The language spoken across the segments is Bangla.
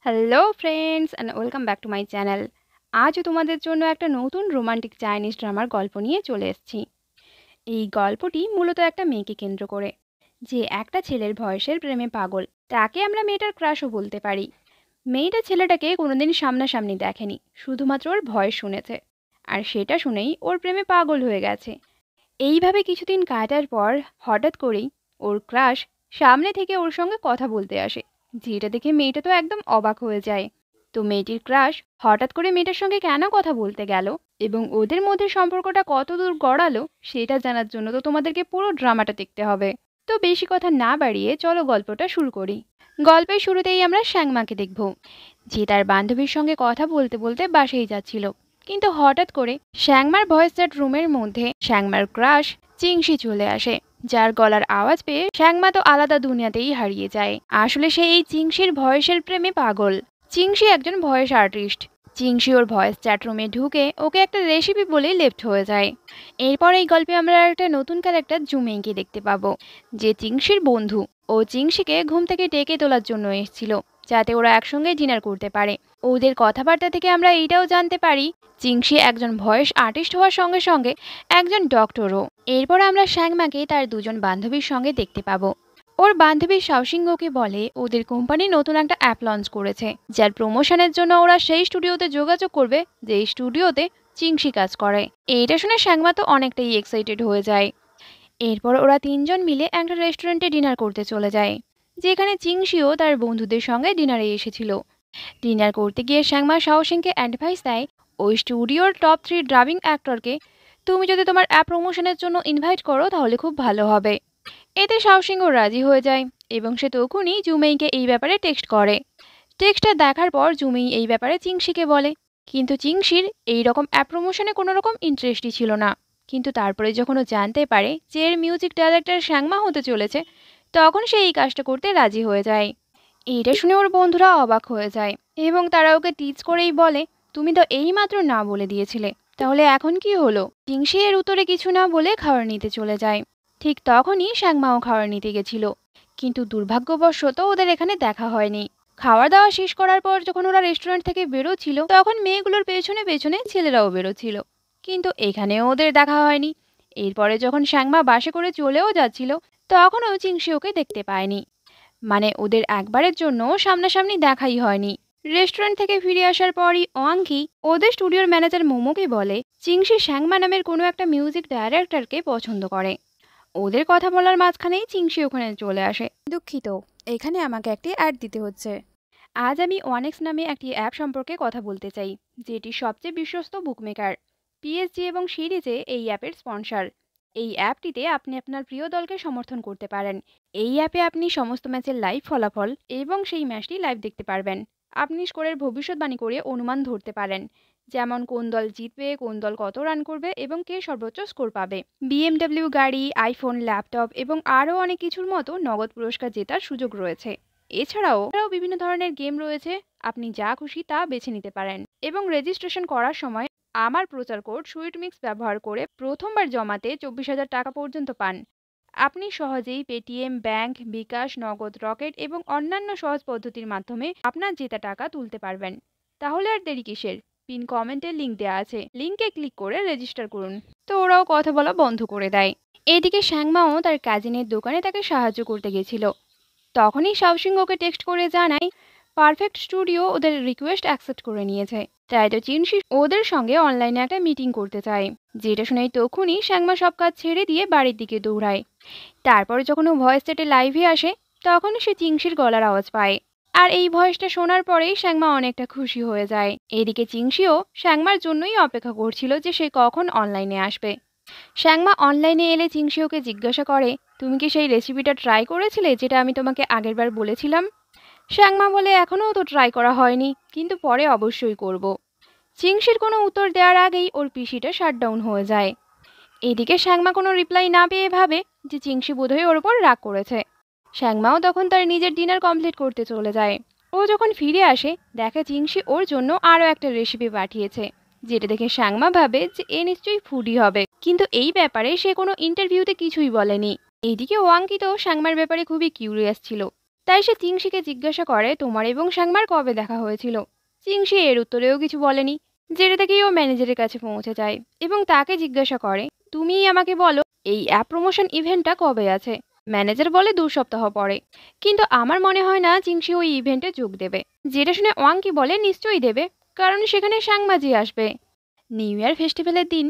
Hello friends and welcome back to my channel. আজও তোমাদের জন্য একটা নতুন রোমান্টিক চাইনিজ ড্রামার গল্প নিয়ে চলে এসেছি। এই গল্পটি মূলত একটা মেয়েকে কেন্দ্র করে, যে একটা ছেলের বয়সের প্রেমে পাগল। তাকে আমরা মেয়েটার ক্রাশও বলতে পারি। মেয়েটা ছেলেটাকে কোনোদিন সামনাসামনি দেখেনি, শুধুমাত্র ওর ভয়েস শুনেছে, আর সেটা শুনেই ওর প্রেমে পাগল হয়ে গেছে। এইভাবে কিছুদিন কাটার পর হঠাৎ করেই ওর ক্রাশ সামনে থেকে ওর সঙ্গে কথা বলতে আসে, যেটা দেখে মেয়েটা তো একদম অবাক হয়ে যায়। তো মেয়েটির ক্রাশ হঠাৎ করে মেয়েটার সঙ্গে কেন কথা বলতে গেল এবং ওদের মধ্যে সম্পর্কটা কত দূর গড়ালো, সেটা জানার জন্য তো তোমাদেরকে পুরো ড্রামাটা দেখতে হবে। তো বেশি কথা না বাড়িয়ে চলো গল্পটা শুরু করি। গল্পের শুরুতেই আমরা শ্যাংমাকে দেখব, যে তার বান্ধবীর সঙ্গে কথা বলতে বলতে বাসায় যাচ্ছিল। কিন্তু হঠাৎ করে শ্যাংমার ভয়েস চ্যাট রুমের মধ্যে শ্যাংমার ক্রাশ চিংসি চলে আসে, যার গলার আওয়াজ পেয়ে শ্যাংমা তো আলাদা দুনিয়াতেই হারিয়ে যায়। আসলে সে এই চিংসির ভয়েসের প্রেমে পাগল। চিংসি একজন ভয়েস আর্টিস্ট। চিংসি ওর ভয়েস চ্যাট রুমে ঢুকে ওকে একটা রেসিপি বলেই লেফট হয়ে যায়। এরপর এই গল্পে আমরা একটা নতুন ক্যারেক্টার জুমেইকে দেখতে পাবো, যে চিংসির বন্ধু। ও চিংসিকে ঘুম থেকে ডেকে তোলার জন্য এসেছিল, যাতে ওরা একসঙ্গে ডিনার করতে পারে। ওদের কথাবার্তা থেকে আমরা এইটাও জানতে পারি চিংসি একজন ভয়েস আর্টিস্ট হওয়ার সঙ্গে সঙ্গে একজন ডক্টরও। এরপর আমরা শ্যাংমাকে তার দুজন বান্ধবীর সঙ্গে দেখতে পাবো। ওর বান্ধবী শাওসিংকে বলে ওদের কোম্পানি নতুন একটা অ্যাপ লঞ্চ করেছে, যার প্রমোশনের জন্য ওরা সেই স্টুডিওতে যোগাযোগ করবে যে স্টুডিওতে চিংসি কাজ করে। এইটা শুনে শ্যাংমা তো অনেকটাই এক্সাইটেড হয়ে যায়। এরপর ওরা তিনজন মিলে একটা রেস্টুরেন্টে ডিনার করতে চলে যায়, যেখানে চিংসিও তার বন্ধুদের সঙ্গে ডিনারে এসেছিল। ডিনার করতে গিয়ে শ্যাংমা শাওসিংকে অ্যাডভাইস দেয় ওই স্টুডিওর টপ 3 ড্রাবিং অ্যাক্টরকে তুমি যদি তোমার অ্যাপ প্রমোশনের জন্য ইনভাইট করো তাহলে খুব ভালো হবে। এতে শাওসিংও রাজি হয়ে যায় এবং সে তখনই জুমেইকে এই ব্যাপারে টেক্সট করে। টেক্সটটা দেখার পর জুমেই এই ব্যাপারে চিংসিকে বলে, কিন্তু চিংসির এই রকম অ্যাপ প্রমোশনে কোনো রকম ইন্টারেস্টই ছিল না। কিন্তু তারপরে যখন ও জানতে পারে যে এর মিউজিক ডাইরেক্টর শ্যাংমা হতে চলেছে, তখন সে এই কাজটা করতে রাজি হয়ে যায়। এটা শুনে ওর বন্ধুরা অবাক হয়ে যায় এবং তারা ওকে টিজ করেই বলে, তুমি তো এইমাত্র না বলে দিয়েছিলে, তাহলে এখন কি হলো? চিংসি এর উত্তরে কিছু না বলে খাবার নিতে চলে যায়। ঠিক তখনই শ্যাংমাও খাবার নিতে গেছিল, কিন্তু দুর্ভাগ্যবশত ওদের এখানে দেখা হয়নি। খাওয়া দাওয়া শেষ করার পর যখন ওরা রেস্টুরেন্ট থেকে বেরোচ্ছিল, তখন মেয়েগুলোর পেছনে পেছনে ছেলেরাও বেরোচ্ছিল, কিন্তু এখানেও ওদের দেখা হয়নি। এরপরে যখন শ্যাংমা বাসে করে চলেও যাচ্ছিল, তখনও চিংসি ওকে দেখতে পায়নি। মানে ওদের একবারের জন্য সামনাসামনি দেখাই হয়নি। রেস্টুরেন্ট থেকে ফিরে আসার পরই ওয়াংকি ওদের স্টুডিওর ম্যানেজার মোমোকে বলে চিংসি শ্যাংমা নামের কোনো একটা মিউজিক ডাইরেক্টরকে পছন্দ করে। ওদের কথা বলার মাঝখানেই চিংসি ওখানে চলে আসে। দুঃখিত, এখানে আমাকে একটি অ্যাড দিতে হচ্ছে। আজ আমি ওয়ানেক্স নামে একটি অ্যাপ সম্পর্কে কথা বলতে চাই, যেটি সবচেয়ে বিশ্বস্ত বুকমেকার। পিএসজি এবং সিরিজে এই অ্যাপের স্পন্সর। এই অ্যাপটিতে আপনি আপনার প্রিয় দলকে সমর্থন করতে পারেন। এই অ্যাপে আপনি সমস্ত ম্যাচের লাইভ ফলাফল এবং সেই ম্যাচটি লাইভ দেখতে পারবেন। আপনি স্কোরের ভবিষ্যৎবাণী করে অনুমান ধরতে পারেন, যেমন কোন দল জিতবে, কোন দল কত রান করবে এবং কে সর্বোচ্চ স্কোর পাবে। বিএমডব্লিউ গাড়ি, আইফোন, ল্যাপটপ এবং আরও অনেক কিছুর মতো নগদ পুরস্কার জেতার সুযোগ রয়েছে। এছাড়াও বিভিন্ন ধরনের গেম রয়েছে, আপনি যা খুশি তা বেছে নিতে পারেন। এবং রেজিস্ট্রেশন করার সময় আমার প্রচার কোড সুইট মিক্স ব্যবহার করে প্রথমবার জমাতে 24,000 টাকা পর্যন্ত পান। আপনি সহজেই পেটিএম, ব্যাংক, বিকাশ, নগদ, রকেট এবং অন্যান্য সহজ পদ্ধতির মাধ্যমে আপনার জেতা টাকা তুলতে পারবেন। তাহলে আর দেরি কিসের? পিন কমেন্টে লিংক দেওয়া আছে, লিংকে ক্লিক করে রেজিস্টার করুন। তো ওরাও কথা বলা বন্ধ করে দেয়। এদিকে শ্যাংমাও তার কাজিনের দোকানে তাকে সাহায্য করতে গেছিল। তখনই শাওসিং ওকে টেক্সট করে জানায় পারফেক্ট স্টুডিও ওদের রিকোয়েস্ট অ্যাকসেপ্ট করে নিয়েছে, তাই তো চিনসি ওদের সঙ্গে অনলাইনে একটা মিটিং করতে চায়। যেটা শুনেই তখনই শ্যাংমা সব কাজ ছেড়ে দিয়ে বাড়ির দিকে দৌড়ায়। তারপরে যখন ও ভয়েস সেটে লাইভে আসে, তখন সে চিংসির গলার আওয়াজ পায়। আর এই ভয়েসটা শোনার পরেই শ্যাংমা অনেকটা খুশি হয়ে যায়। এদিকে চিংসিও শ্যাংমার জন্যই অপেক্ষা করছিল যে সে কখন অনলাইনে আসবে। শ্যাংমা অনলাইনে এলে চিংসি ওকে জিজ্ঞাসা করে, তুমি কি সেই রেসিপিটা ট্রাই করেছিলে যেটা আমি তোমাকে আগেরবার বলেছিলাম? শ্যাংমা বলে এখনও তো ট্রাই করা হয়নি, কিন্তু পরে অবশ্যই করব। চিংসির কোনো উত্তর দেওয়ার আগেই ওর পিসিটা শাটডাউন হয়ে যায়। এদিকে শ্যাংমা কোনো রিপ্লাই না পেয়ে ভাবে যে চিংসি বোধহয় ওর উপর রাগ করেছে। শ্যাংমাও তখন তার নিজের ডিনার কমপ্লিট করতে চলে যায়। ও যখন ফিরে আসে, দেখে চিংসি ওর জন্য আরও একটা রেসিপি পাঠিয়েছে, যেটা দেখে শ্যাংমা ভাবে যে এ নিশ্চয়ই ফুডি হবে, কিন্তু এই ব্যাপারে সে কোনো ইন্টারভিউতে কিছুই বলেনি। এদিকে ওয়াংকি তো শ্যাংমার ব্যাপারে খুবই কিউরিয়াস ছিল, তাই সে চিংসিকে জিজ্ঞাসা করে তোমার এবং শ্যাংমার কবে দেখা হয়েছিল। চিংসি এর উত্তরেও কিছু বলেনি, যেটা থেকেই ও ম্যানেজারের কাছে পৌঁছে যায় এবং তাকে জিজ্ঞাসা করে তুমিই আমাকে বলো এই অ্যাপ প্রমোশন ইভেন্টটা কবে আছে। ম্যানেজার বলে 2 সপ্তাহ পরে, কিন্তু আমার মনে হয় না চিংসি ওই ইভেন্টে যোগ দেবে। যেটা শুনে ওয়াংকি বলে নিশ্চয়ই দেবে, কারণ সেখানে শ্যাংমাজি আসবে। নিউ ইয়ার ফেস্টিভ্যালের দিন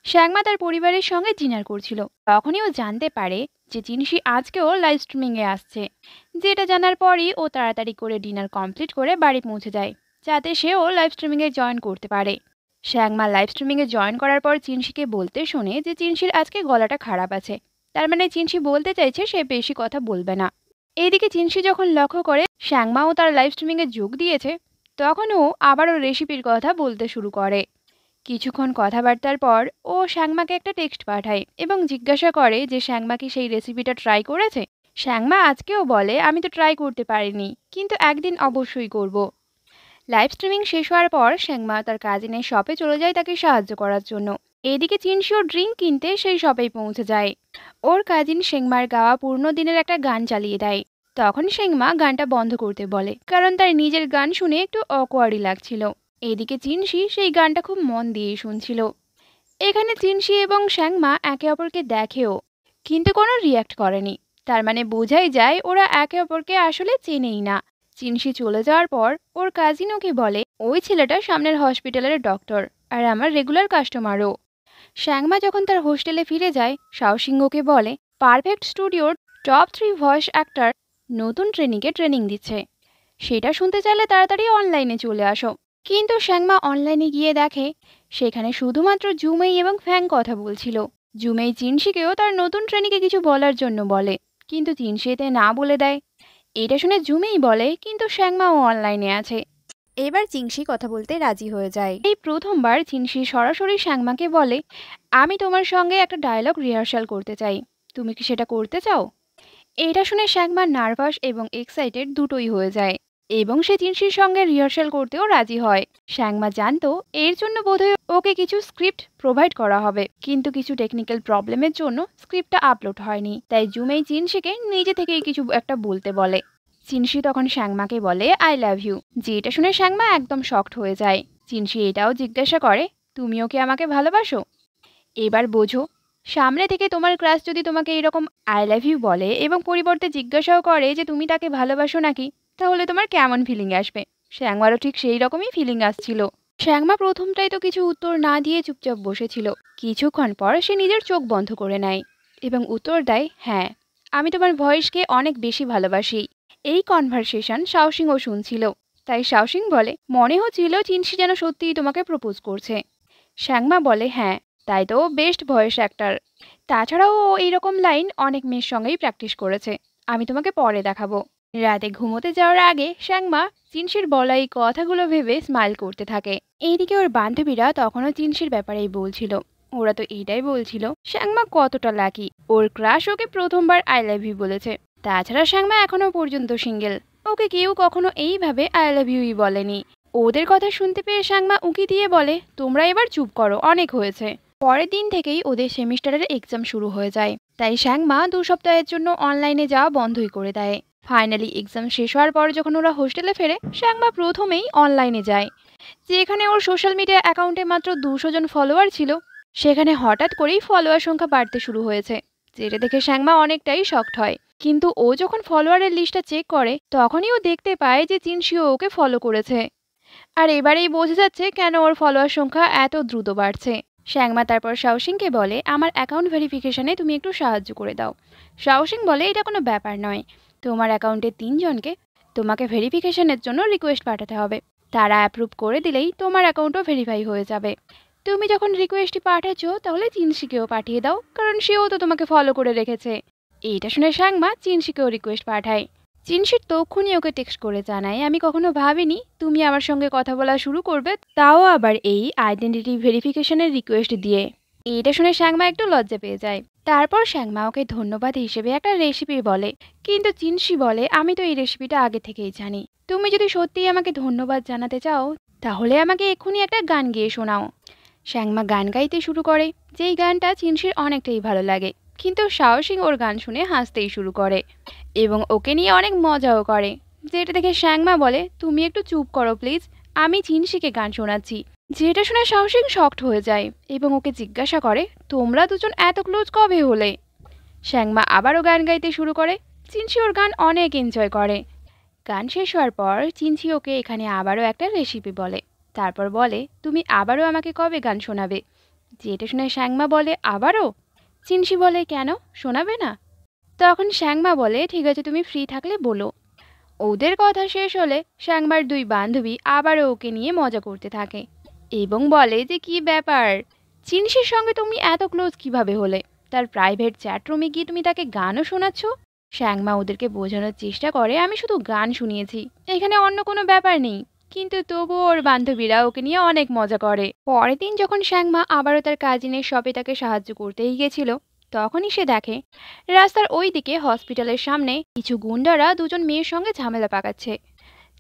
শ্যাংমা তার পরিবারের সঙ্গে ডিনার করছিল। তখনই ও জানতে পারে যে চিনসি আজকেও লাইভ স্ট্রিমিংয়ে আসছে। যেটা জানার পরই ও তাড়াতাড়ি করে ডিনার কমপ্লিট করে বাড়ি পৌঁছে যায়, যাতে সেও লাইভ স্ট্রিমিংয়ে জয়েন করতে পারে। শ্যাংমা লাইভ স্ট্রিমিংয়ে জয়েন করার পর চিনসিকে বলতে শোনে যে চিনসির আজকে গলাটা খারাপ আছে। তার মানে চিনসি বলতে চাইছে সে বেশি কথা বলবে না। এইদিকে চিনসি যখন লক্ষ্য করে শ্যাংমাও তার লাইভ স্ট্রিমিংয়ে যোগ দিয়েছে, তখন ও আবারও রেসিপির কথা বলতে শুরু করে। কিছুক্ষণ কথাবার্তার পর ও শ্যাংমাকে একটা টেক্সট পাঠায় এবং জিজ্ঞাসা করে যে শ্যাংমা কি সেই রেসিপিটা ট্রাই করেছে। শ্যাংমা আজকেও বলে আমি তো ট্রাই করতে পারিনি, কিন্তু একদিন অবশ্যই করব। লাইভ স্ট্রিমিং শেষ হওয়ার পর শ্যাংমা তার কাজিনের শপে চলে যায় তাকে সাহায্য করার জন্য। এদিকে চিনসিও ড্রিঙ্ক কিনতে সেই শপেই পৌঁছে যায়। ওর কাজিন শেংমার গাওয়া পূর্ণ দিনের একটা গান চালিয়ে দেয়। তখন শেংমা গানটা বন্ধ করতে বলে, কারণ তার নিজের গান শুনে একটু অকওয়ার্ডই লাগছিল। এদিকে চিনসি সেই গানটা খুব মন দিয়ে শুনছিল। এখানে চিনসি এবং শ্যাংমা একে অপরকে দেখেও, কিন্তু কোনো রিয়াক্ট করেনি। তার মানে বোঝাই যায় ওরা একে অপরকে আসলে চেনেই না। চিনসি চলে যাওয়ার পর ওর কাজিন ওকে বলে ওই ছেলেটা সামনের হসপিটালের ডক্টর আর আমার রেগুলার কাস্টমারও। শ্যাংমা যখন তার হোস্টেলে ফিরে যায়, শাওসিংহকে বলে পারফেক্ট স্টুডিওর টপ 3 ভয়েস অ্যাক্টর নতুন ট্রেনিংকে ট্রেনিং দিচ্ছে, সেটা শুনতে চাইলে তাড়াতাড়ি অনলাইনে চলে আসো। কিন্তু শ্যাংমা অনলাইনে গিয়ে দেখে সেখানে শুধুমাত্র জুমেই এবং ফ্যাং কথা বলছিল। জুমেই চিনসিকেও তার নতুন ট্রেনিংকে কিছু বলার জন্য বলে, কিন্তু চিনসি এতে না বলে দেয়। এটা শুনে জুমেই বলে কিন্তু শ্যাংমাও অনলাইনে আছে। এবার চিংসি কথা বলতে রাজি হয়ে যায়। এই প্রথমবার চিনসি সরাসরি শ্যাংমাকে বলে আমি তোমার সঙ্গে একটা ডায়লগ রিহার্সাল করতে চাই, তুমি কি সেটা করতে চাও? এটা শুনে শ্যাংমা নার্ভাস এবং এক্সাইটেড দুটোই হয়ে যায় এবং সে চিনসির সঙ্গে রিহার্সাল করতেও রাজি হয়। শ্যাংমা জানতো এর জন্য বোধহয় ওকে কিছু স্ক্রিপ্ট প্রোভাইড করা হবে, কিন্তু কিছু টেকনিক্যাল প্রবলেমের জন্য স্ক্রিপ্টটা আপলোড হয়নি। তাই জুমেই চিনসিকে নিজে থেকেই কিছু একটা বলতে বলে। চিনসি তখন শ্যাংমাকে বলে আই লাভ ইউ, যেটা শুনে শ্যাংমা একদম শকড হয়ে যায়। চিনসি এটাও জিজ্ঞাসা করে তুমিও কি আমাকে ভালোবাসো? এবার বোঝো, সামনে থেকে তোমার ক্রাশ যদি তোমাকে এরকম আই লাভ ইউ বলে এবং পরিবর্তে জিজ্ঞাসাও করে যে তুমি তাকে ভালোবাসো নাকি, তাহলে তোমার কেমন ফিলিং আসবে। শ্যাংমারও ঠিক সেই রকমই ফিলিং আসছিল। শ্যাংমা প্রথমটাই তো কিছু উত্তর না দিয়ে চুপচাপ বসেছিল। কিছুক্ষণ পর সে নিজের চোখ বন্ধ করে নেয় এবং উত্তর দেয় হ্যাঁ, আমি তোমার ভয়েসকে অনেক বেশি ভালোবাসি। এই কনভারসেশন শাওসিংও শুনছিল। তাই শাওসিং বলে মনে হচ্ছিল চিনসি যেন সত্যিই তোমাকে প্রপোজ করছে। শ্যাংমা বলে হ্যাঁ, তাই তো বেস্ট ভয়েস অ্যাক্টর। তাছাড়াও ও এইরকম লাইন অনেক মেয়ের সঙ্গেই প্র্যাকটিস করেছে, আমি তোমাকে পরে দেখাবো। রাতে ঘুমোতে যাওয়ার আগে শ্যাংমা চিনসির বলা এই কথাগুলো ভেবে স্মাইল করতে থাকে। এইদিকে ওর বান্ধবীরা তখনও চিনসির ব্যাপারেই বলছিল। ওরা তো এইটাই বলছিল শ্যাংমা কতটা লাকি, ওর ক্রাশ ওকে প্রথমবার আই লাভ ইউ বলেছে। তাছাড়া শ্যাংমা এখনো পর্যন্ত সিঙ্গেল, ওকে কেউ কখনো এইভাবে আই লাভ ইউই বলেনি। ওদের কথা শুনতে পেয়ে শ্যাংমা উঁকি দিয়ে বলে তোমরা এবার চুপ করো, অনেক হয়েছে। পরের দিন থেকেই ওদের সেমিস্টারের এক্সাম শুরু হয়ে যায়। তাই শ্যাংমা 2 সপ্তাহের জন্য অনলাইনে যাওয়া বন্ধই করে দেয়। ফাইনালি এক্সাম শেষ হওয়ার পর যখন ওরা হোস্টেলে ফেরে, শ্যাংমা প্রথমেই অনলাইনে যায়। যেখানে ওর সোশ্যাল মিডিয়া অ্যাকাউন্টে মাত্র 200 জন ফলোয়ার ছিল, সেখানে হঠাৎ করেই ফলোয়ার সংখ্যা বাড়তে শুরু হয়েছে। যেটা দেখে শ্যাংমা অনেকটাই শকড হয়। কিন্তু ও যখন ফলোয়ারের লিস্টটা চেক করে, তখনই ও দেখতে পায় যে চিনসিও ওকে ফলো করেছে। আর এবারেই বোঝা যাচ্ছে কেন ওর ফলোয়ার সংখ্যা এত দ্রুত বাড়ছে। শ্যাংমা তারপর শাওসিংকে বলে আমার অ্যাকাউন্ট ভেরিফিকেশনে তুমি একটু সাহায্য করে দাও। শাওসিং বলে এটা কোনো ব্যাপার নয়, তোমার অ্যাকাউন্টে 3 জনকে তোমাকে ভেরিফিকেশনের জন্য রিকোয়েস্ট পাঠাতে হবে। তারা অ্যাপ্রুভ করে দিলেই তোমার অ্যাকাউন্টও ভেরিফাই হয়ে যাবে। তুমি যখন রিকোয়েস্টটি পাঠাচ্ছ তাহলে চিনসিকেও পাঠিয়ে দাও, কারণ সেও তো তোমাকে ফলো করে রেখেছে। এইটা শুনে শ্যাংমা চিনসিকেও রিকোয়েস্ট পাঠায়। চিনসির তক্ষুনি ওকে টেক্সট করে জানায় আমি কখনো ভাবিনি তুমি আমার সঙ্গে কথা বলা শুরু করবে, তাও আবার এই আইডেন্টিটি ভেরিফিকেশনের রিকোয়েস্ট দিয়ে। এইটা শুনে শ্যাংমা একটু লজ্জা পেয়ে যায়। তারপর শ্যাংমা ওকে ধন্যবাদ হিসেবে একটা রেসিপি বলে, কিন্তু চিনসি বলে আমি তো এই রেসিপিটা আগে থেকেই জানি। তুমি যদি সত্যিই আমাকে ধন্যবাদ জানাতে চাও তাহলে আমাকে এক্ষুনি একটা গান গেয়ে শোনাও। শ্যাংমা গান গাইতে শুরু করে, যেই গানটা চিনসির অনেকটাই ভালো লাগে, কিন্তু সাহসিং ওর গান শুনে হাসতেই শুরু করে এবং ওকে নিয়ে অনেক মজাও করে। যেটা দেখে শ্যাংমা বলে, তুমি একটু চুপ করো প্লিজ, আমি চিনশিকে গান শোনাচ্ছি। যেটা শুনে সাহসিং শকড হয়ে যায় এবং ওকে জিজ্ঞাসা করে, তোমরা দুজন এত ক্লোজ কবে হলে? শ্যাংমা আবারও গান গাইতে শুরু করে। চিনশি ওর গান অনেক এনজয় করে। গান শেষ হওয়ার পর চিনচি ওকে এখানে আবারও একটা রেসিপি বলে। তারপর বলে, তুমি আবারও আমাকে কবে গান শোনাবে? যেটা শুনে শ্যাংমা বলে, আবারও? চিনচি বলে, কেন, শোনাবে না? তখন শ্যাংমা বলে, ঠিক আছে, তুমি ফ্রি থাকলে বলো। ওদের কথা শেষ হলে শ্যাংমার দুই বান্ধবী আবারও ওকে নিয়ে মজা করতে থাকে এবং বলে যে, কি ব্যাপার, চিনসির সঙ্গে তুমি এত ক্লোজ কিভাবে হলে? তার প্রাইভেট চ্যাটরুমে গিয়ে তুমি তাকে গানও শোনাচ্ছ? শ্যাংমা ওদেরকে বোঝানোর চেষ্টা করে, আমি শুধু গান শুনিয়েছি, এখানে অন্য কোনো ব্যাপার নেই। কিন্তু তবুও ওর বান্ধবীরা ওকে নিয়ে অনেক মজা করে। পরের দিন যখন শ্যাংমা আবারও তার কাজিনের শপে তাকে সাহায্য করতেই গেছিল, তখনই সে দেখে রাস্তার ওই দিকে হসপিটালের সামনে কিছু গুন্ডারা দুজন মেয়ের সঙ্গে ঝামেলা পাকাচ্ছে।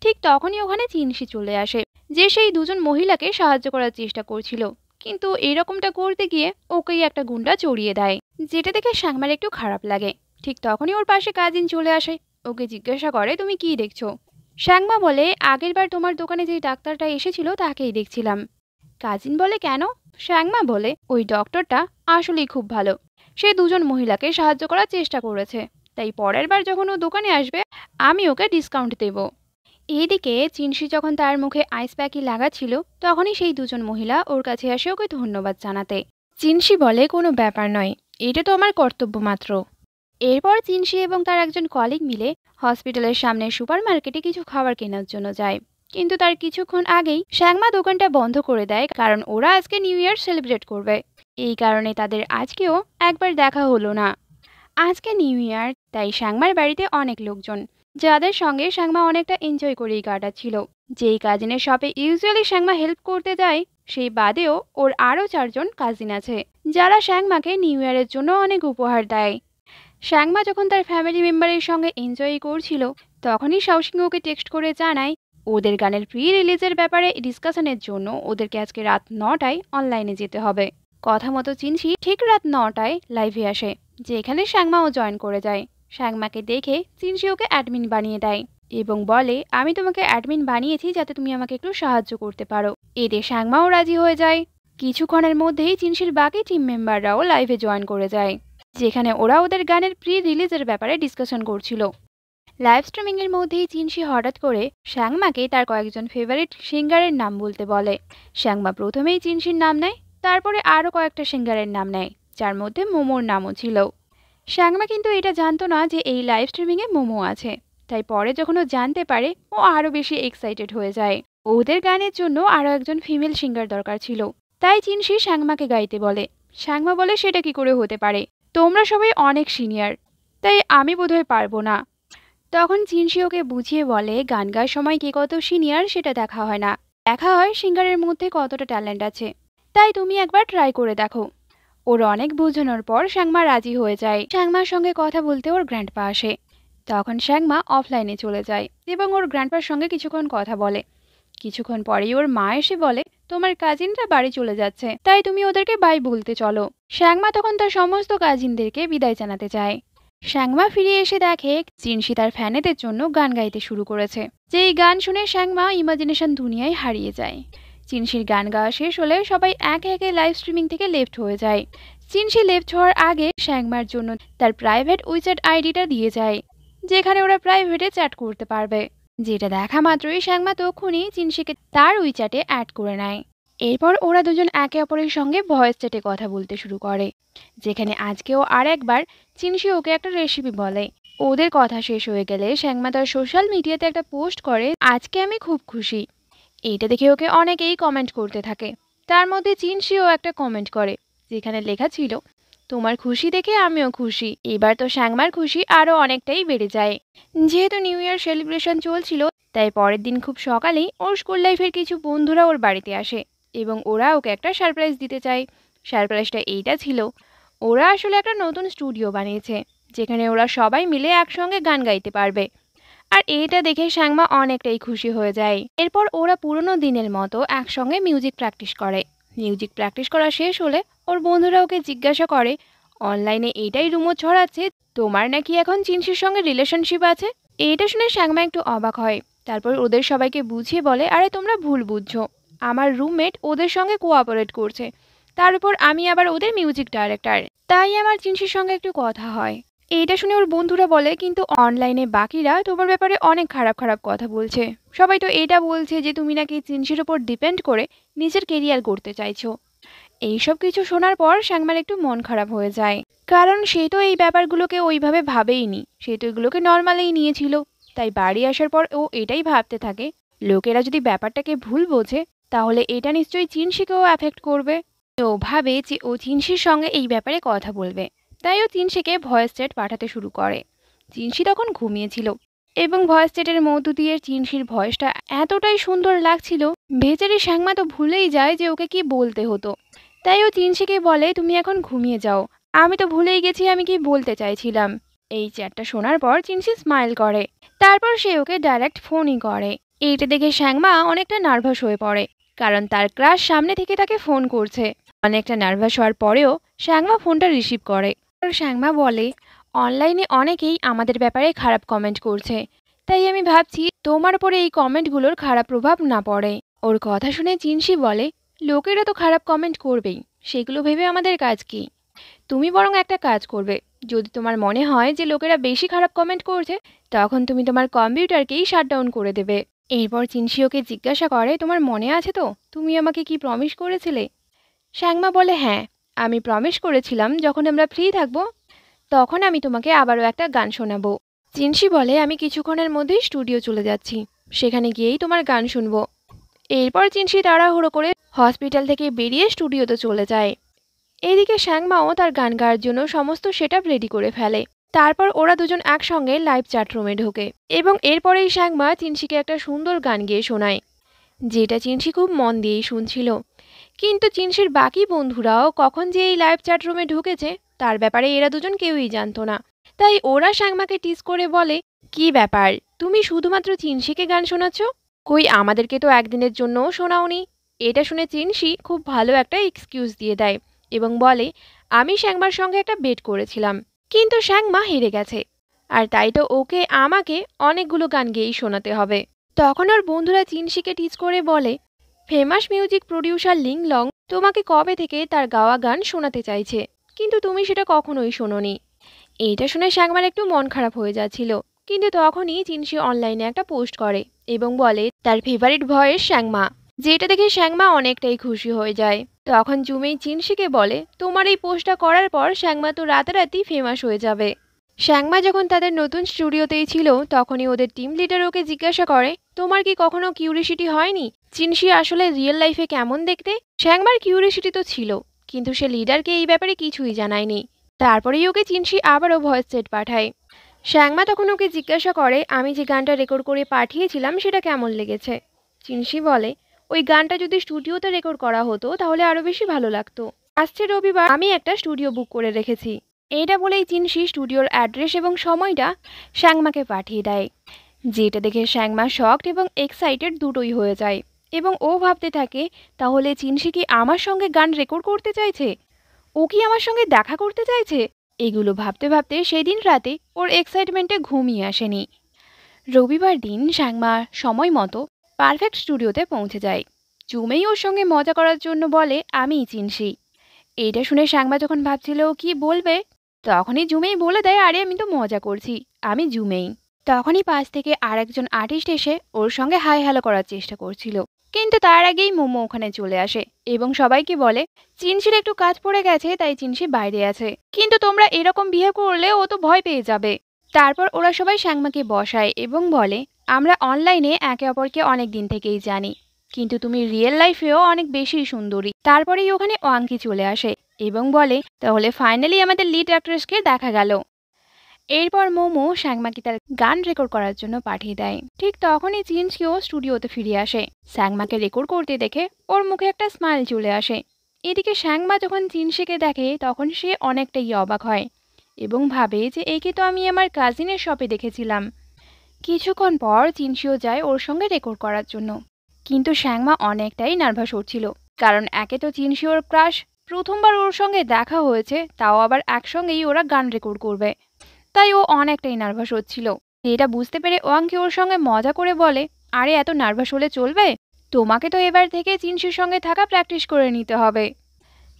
ঠিক তখনই ওখানে চিনসি চলে আসে, যে সেই দুজন মহিলাকে সাহায্য করার চেষ্টা করছিল, কিন্তু এরকমটা করতে গিয়ে ওকেই একটা গুন্ডা জড়িয়ে দেয়। যেটা দেখে শ্যাংমার একটু খারাপ লাগে। ঠিক তখনই ওর পাশে কাজিন চলে আসে, ওকে জিজ্ঞাসা করে, তুমি কি দেখছো? শ্যাংমা বলে, আগের বার তোমার দোকানে যে ডাক্তারটা এসেছিল তাকেই দেখছিলাম। কাজিন বলে, কেন? শ্যাংমা বলে, ওই ডক্টরটা আসলেই খুব ভালো, সে দুজন মহিলাকে সাহায্য করার চেষ্টা করেছে, তাই পরের বার যখন ও দোকানে আসবে আমি ওকে ডিসকাউন্ট দেব। এইদিকে চিনসি যখন তার মুখে আইস প্যাকি লাগাচ্ছিল, তখনই সেই দুজন মহিলা ওর কাছে আসে ওকে ধন্যবাদ জানাতে। চিনসি বলে, কোনো ব্যাপার নয়, এটা তো আমার কর্তব্য মাত্র। এরপর চিনসি এবং তার একজন কলিগ মিলে হসপিটালের সামনে সুপার মার্কেটে কিছু খাবার কেনার জন্য যায়। কিন্তু তার কিছুক্ষণ আগেই শ্যাংমা দোকানটা বন্ধ করে দেয়, কারণ ওরা আজকে নিউ ইয়ার সেলিব্রেট করবে। এই কারণে তাদের আজকেও একবার দেখা হলো না। আজকে নিউ ইয়ার, তাই শ্যাংমার বাড়িতে অনেক লোকজন, যাদের সঙ্গে শ্যাংমা অনেকটা এনজয় করেই কাটাচ্ছিল। যেই কাজিনের শপে ইউজুয়ালি শ্যাংমা হেল্প করতে যায়, সেই বাদেও ওর আরও 4জন কাজিন আছে, যারা শ্যাংমাকে নিউ ইয়ারের জন্য অনেক উপহার দেয়। শ্যাংমা যখন তার ফ্যামিলি মেম্বারের সঙ্গে এনজয় করছিল, তখনই শাওশিং ওকে টেক্সট করে জানায় ওদের গানের প্রি রিলিজের ব্যাপারে ডিসকাশনের জন্য ওদেরকে আজকে রাত 9টায় অনলাইনে যেতে হবে। কথা মতো চিনসি ঠিক রাত 9টায় লাইভে আসে, যেখানে শ্যাংমাও জয়েন করে যায়। শ্যাংমাকে দেখে চিনসি ওকে অ্যাডমিন বানিয়ে দেয় এবং বলে, আমি তোমাকে অ্যাডমিন বানিয়েছি যাতে তুমি আমাকে একটু সাহায্য করতে পারো। এতে শ্যাংমাও রাজি হয়ে যায়। কিছুক্ষণের মধ্যেই চিনসির বাকি টিম মেম্বাররাও লাইভে জয়েন করে যায়, যেখানে ওরা ওদের গানের প্রি রিলিজের ব্যাপারে ডিসকাশন করছিল। লাইভ স্ট্রিমিংয়ের মধ্যেই চিনসি হঠাৎ করে শ্যাংমাকে তার কয়েকজন ফেভারিট সিঙ্গারের নাম বলতে বলে। শ্যাংমা প্রথমেই চিনসির নাম নেয়, তারপরে আরও কয়েকটা সিঙ্গারের নাম নেয়, যার মধ্যে মোমোর নামও ছিল। শ্যাংমা কিন্তু এটা জানতো না যে এই লাইভ স্ট্রিমিংয়ে মোমো আছে, তাই পরে যখন ও জানতে পারে ও আরও বেশি এক্সাইটেড হয়ে যায়। ওদের গানের জন্য আরও একজন ফিমেল সিঙ্গার দরকার ছিল, তাই চিনসি শ্যাংমাকে গাইতে বলে। শ্যাংমা বলে, সেটা কি করে হতে পারে, তোমরা সবাই অনেক সিনিয়র, তাই আমি বোধহয় পারবো না। তখন চিনসি ওকে বুঝিয়ে বলে, গান গাওয়ার সময় কে কত সিনিয়র সেটা দেখা হয় না, দেখা হয় সিঙ্গারের মধ্যে কতটা ট্যালেন্ট আছে, তাই তুমি একবার ট্রাই করে দেখো। ওর অনেক বোঝানোর পর শ্যাংমা রাজি হয়ে যায়। শ্যাংমার সঙ্গে কথা বলতে ওর গ্র্যান্ডপা আসে। তখন শ্যাংমা অফলাইনে চলে যায় এবং ওর গ্র্যান্ডপার সঙ্গে কিছুক্ষণ কথা বলে। কিছুক্ষণ পরেই ওর মা এসে বলে, তোমার কাজিনরা বাড়ি চলে যাচ্ছে, তাই তুমি ওদেরকে বাই বলতে চলো। শ্যাংমা তখন তার সমস্ত কাজিনদেরকে বিদায় জানাতে চায়। শ্যাংমা ফিরে এসে দেখে চিনসি তার ফ্যানেদের জন্য গান গাইতে শুরু করেছে। যেই গান শুনে শ্যাংমা ইমাজিনেশন দুনিয়ায় হারিয়ে যায়। চিনসির গান গাওয়া শেষ হলে সবাই একে একে লাইভ স্ট্রিমিং থেকে লেফট হয়ে যায়। চিনসি লেফট হওয়ার আগে শ্যাংমার জন্য তার প্রাইভেট উইচ্যাট আইডিটা দিয়ে যায়, যেখানে ওরা প্রাইভেটে চ্যাট করতে পারবে। যেটা দেখা মাত্রই শ্যাংমা তখনই চিনসিকে তার উইচ্যাটে অ্যাড করে নেয়। এরপর ওরা দুজন একে অপরের সঙ্গে ভয়েস চ্যাটে কথা বলতে শুরু করে, যেখানে আজকেও আর একবার চিনসি ওকে একটা রেসিপি বলে। ওদের কথা শেষ হয়ে গেলে শ্যাংমা তার সোশ্যাল মিডিয়াতে একটা পোস্ট করে, আজকে আমি খুব খুশি। এইটা দেখে ওকে অনেকেই কমেন্ট করতে থাকে। তার মধ্যে চিনসিও একটা কমেন্ট করে, যেখানে লেখা ছিল, তোমার খুশি দেখে আমিও খুশি। এবার তো শ্যাংমার খুশি আরও অনেকটাই বেড়ে যায়। যেহেতু নিউ ইয়ার সেলিব্রেশন চলছিল, তাই পরের দিন খুব সকালেই ওর স্কুল লাইফের কিছু বন্ধুরা ওর বাড়িতে আসে এবং ওরা ওকে একটা সারপ্রাইজ দিতে চায়। সারপ্রাইজটা এইটা ছিল, ওরা আসলে একটা নতুন স্টুডিও বানিয়েছে, যেখানে ওরা সবাই মিলে একসঙ্গে গান গাইতে পারবে। আর এটা দেখে শ্যাংমা অনেকটাই খুশি হয়ে যায়। এরপর ওরা পুরনো দিনের মতো একসঙ্গে মিউজিক প্র্যাকটিস করে। মিউজিক প্র্যাকটিস করা শেষ হলে ওর বন্ধুরা ওকে জিজ্ঞাসা করে অনলাইনে এটাই রুমো ছড়াচ্ছে তোমার নাকি এখন চিনসির সঙ্গে রিলেশনশিপ আছে। এটা শুনে সাংমা একটু অবাক হয়। তারপর ওদের সবাইকে বুঝিয়ে বলে, আরে তোমরা ভুল বুঝছো, আমার রুমমেট ওদের সঙ্গে কোঅপারেট করছে, তার উপর আমি আবার ওদের মিউজিক ডাইরেক্টর, তাই আমার চিনসির সঙ্গে একটু কথা হয়। এইটা শুনে ওর বন্ধুরা বলে, কিন্তু অনলাইনে বাকিরা তোমার ব্যাপারে অনেক খারাপ খারাপ কথা বলছে, সবাই তো এটা বলছে যে তুমি নাকি চিনসির উপর ডিপেন্ড করে নিজের কেরিয়ার করতে চাইছো। এইসব কিছু শোনার পর সাংমার একটু মন খারাপ হয়ে যায়, কারণ সে তো এই ব্যাপারগুলোকে ওইভাবে ভাবেইনি, সে তো এগুলোকে নর্মালেই নিয়েছিল। তাই বাড়ি আসার পর ও এটাই ভাবতে থাকে, লোকেরা যদি ব্যাপারটাকে ভুল বোঝে তাহলে এটা নিশ্চয়ই চিনসিকেও অ্যাফেক্ট করবে। তো ও ভাবে যে ও চিনসির সঙ্গে এই ব্যাপারে কথা বলবে, তাই ও চিনসিকে ভয়েস চ্যাট পাঠাতে শুরু করে। চিনসি তখন ঘুমিয়েছিল এবং ভয়েস চ্যাটের মধ্য দিয়ে চিনসির ভয়েসটা এতটাই সুন্দর লাগছিল, বেচারি সাংমা তো ভুলেই যায় যে ওকে কি বলতে হতো। তাই ও চিনসিকে বলে, তুমি এখন ঘুমিয়ে যাও, আমি তো ভুলেই গেছি আমি কি বলতে চাইছিলাম। এই চ্যাটটা শোনার পর চিনসি স্মাইল করে, তারপর সে ওকে ডাইরেক্ট ফোনই করে। এইটা দেখে সাংমা অনেকটা নার্ভাস হয়ে পড়ে, কারণ তার ক্রাশ সামনে থেকে তাকে ফোন করছে। অনেকটা নার্ভাস হওয়ার পরেও সাংমা ফোনটা রিসিভ করে। আর সাংমা বলে, অনলাইনে অনেকেই আমাদের ব্যাপারে খারাপ কমেন্ট করছে, তাই আমি ভাবছি তোমার উপরে এই কমেন্টগুলোর খারাপ প্রভাব না পড়ে। ওর কথা শুনে চিনসি বলে, লোকেরা তো খারাপ কমেন্ট করবেই, সেগুলো ভেবে আমাদের কাজ কি? তুমি বরং একটা কাজ করবে, যদি তোমার মনে হয় যে লোকেরা বেশি খারাপ কমেন্ট করছে, তখন তুমি তোমার কম্পিউটারকেই শাটডাউন করে দেবে। এরপর চিনসি ওকে জিজ্ঞাসা করে, তোমার মনে আছে তো তুমি আমাকে কি প্রমিস করেছিলে? সাংমা বলে, হ্যাঁ, আমি প্রমিস করেছিলাম যখন আমরা ফ্রি থাকবো তখন আমি তোমাকে আবারও একটা গান শোনাবো। চিনসি বলে, আমি কিছুক্ষণের মধ্যেই স্টুডিও চলে যাচ্ছি, সেখানে গিয়েই তোমার গান শুনবো। এরপর চিনসি তাড়াহুড়ো করে হসপিটাল থেকে বেরিয়ে স্টুডিওতে চলে যায়। এদিকে সাংমাও তার গান গাওয়ার জন্য সমস্ত সেটআপ রেডি করে ফেলে। তারপর ওরা দুজন একসঙ্গে লাইভ চ্যাট রুমে ঢোকে এবং এরপরেই সাংমা চিনসিকে একটা সুন্দর গান গেয়ে শোনায়, যেটা চিনসি খুব মন দিয়েই শুনছিল। কিন্তু চিনসির বাকি বন্ধুরাও কখন যে এই লাইভ চ্যাট রুমে ঢুকেছে তার ব্যাপারে এরা দুজন কেউই জানতো না। তাই ওরা সাংমাকে টিজ করে বলে, কি ব্যাপার, তুমি শুধুমাত্র চিনসিকে গান শোনাচ্ছ, কই আমাদেরকে তো একদিনের জন্যও শোনাওনি। এটা শুনে চিনসি খুব ভালো একটা এক্সকিউজ দিয়ে দেয় এবং বলে, আমি সাংমার সঙ্গে একটা বেট করেছিলাম, কিন্তু সাংমা হেরে গেছে, আর তাই তো ওকে আমাকে অনেকগুলো গান গেয়েই শোনাতে হবে। তখন ওর বন্ধুরা চিনসিকে টিজ করে বলে, famous music producer Ling Long তোমাকে কবে থেকে তার গাওয়া গান শোনাতে চাইছে, কিন্তু তুমি সেটা কখনোই শোনোনি। এইটা শুনে সাংমার একটু মন খারাপ হয়ে যাচ্ছিল, কিন্তু তখনই চিনসি অনলাইনে একটা পোস্ট করে এবং বলে তার ফেভারিট ভয়েস সাংমা, যেটা দেখে সাংমা অনেকটাই খুশি হয়ে যায়। তখন জুমেই চিনসিকে বলে, তোমার এই পোস্টটা করার পর সাংমা তো রাতারাতি ফেমাস হয়ে যাবে। সাংমা যখন তাদের নতুন স্টুডিওতেই ছিল তখনই ওদের টিম লিডার ওকে জিজ্ঞাসা করে, তোমার কি কখনো কিউরিসিটি হয়নি চিনসি আসলে রিয়েল লাইফে কেমন দেখতে? সাংমার কিউরিসিটি তো ছিল, কিন্তু সে লিডারকে এই ব্যাপারে কিছুই জানায়নি। তারপরেই ওকে চিনসি আবারও ভয়েস সেট পাঠায়। সাংমা তখন ওকে জিজ্ঞাসা করে, আমি যে গানটা রেকর্ড করে পাঠিয়েছিলাম সেটা কেমন লেগেছে? চিনসি বলে, ওই গানটা যদি স্টুডিওতে রেকর্ড করা হতো তাহলে আরও বেশি ভালো লাগতো। আসছে রবিবার আমি একটা স্টুডিও বুক করে রেখেছি। এটা বলেই চিনসি স্টুডিওর অ্যাড্রেস এবং সময়টা সাংমাকে পাঠিয়ে দেয়, যেটা দেখে সাংমা শকড এবং এক্সাইটেড দুটোই হয়ে যায় এবং ও ভাবতে থাকে, তাহলে চিনসি কি আমার সঙ্গে গান রেকর্ড করতে চাইছে, ও কি আমার সঙ্গে দেখা করতে চাইছে? এগুলো ভাবতে ভাবতে সেদিন রাতে ওর এক্সাইটমেন্টে ঘুমিয়ে আসেনি। রবিবার দিন সাংমা সময় মতো পারফেক্ট স্টুডিওতে পৌঁছে যায়। জুমেই ওর সঙ্গে মজা করার জন্য বলে, আমিই চিনসি। এইটা শুনে সাংমা যখন ভাবছিল ও কি বলবে, তখনই জুমেই বলে দেয়, আরে আমি তো মজা করছি, আমি জুমেই। তখনই পাশ থেকে আরেকজন আর্টিস্ট এসে ওর সঙ্গে হাই হ্যালো করার চেষ্টা করছিল, কিন্তু তার আগেই মোমো ওখানে চলে আসে এবং সবাইকে বলে, চিনসির একটু কাজ পড়ে গেছে তাই চিনসি বাইরে আছে, কিন্তু তোমরা এরকম বিহেভ করলে ও তো ভয় পেয়ে যাবে। তারপর ওরা সবাই সাংমাকে বসায় এবং বলে, আমরা অনলাইনে একে অপরকে অনেক দিন থেকেই জানি, কিন্তু তুমি রিয়েল লাইফেও অনেক বেশি সুন্দরী। তারপরেই ওখানে ওয়াংকি চলে আসে এবং বলে, তাহলে ফাইনালি আমাদের লিড অ্যাক্ট্রেসকে দেখা গেল। এরপর মোমো সাংমাকে তার গান রেকর্ড করার জন্য পাঠিয়ে দেয়। ঠিক তখনই চিনসিও স্টুডিওতে ফিরে আসে। সাংমাকে রেকর্ড করতে দেখে ওর মুখে একটা স্মাইল চলে আসে। এদিকে সাংমা যখন চিনসিকে দেখে তখন সে অনেকটাই অবাক হয় এবং ভাবে যে একে তো আমি আমার কাজিনের শপে দেখেছিলাম। কিছুক্ষণ পর চিনসিও যায় ওর সঙ্গে রেকর্ড করার জন্য, কিন্তু সাংমা অনেকটাই নার্ভাস হচ্ছিল, কারণ একে তো চিনসি ওর ক্রাশ, প্রথমবার ওর সঙ্গে দেখা হয়েছে, তাও আবার একসঙ্গেই ওরা গান রেকর্ড করবে। তাই ও অনেকটাই নার্ভাস হচ্ছিল। এটা বুঝতে পেরে ওয়াংকি ওর সঙ্গে মজা করে বলে, আরে এত নার্ভাস হলে চলবে, তোমাকে তো এবার থেকে চিনসির সঙ্গে থাকা প্র্যাকটিস করে নিতে হবে।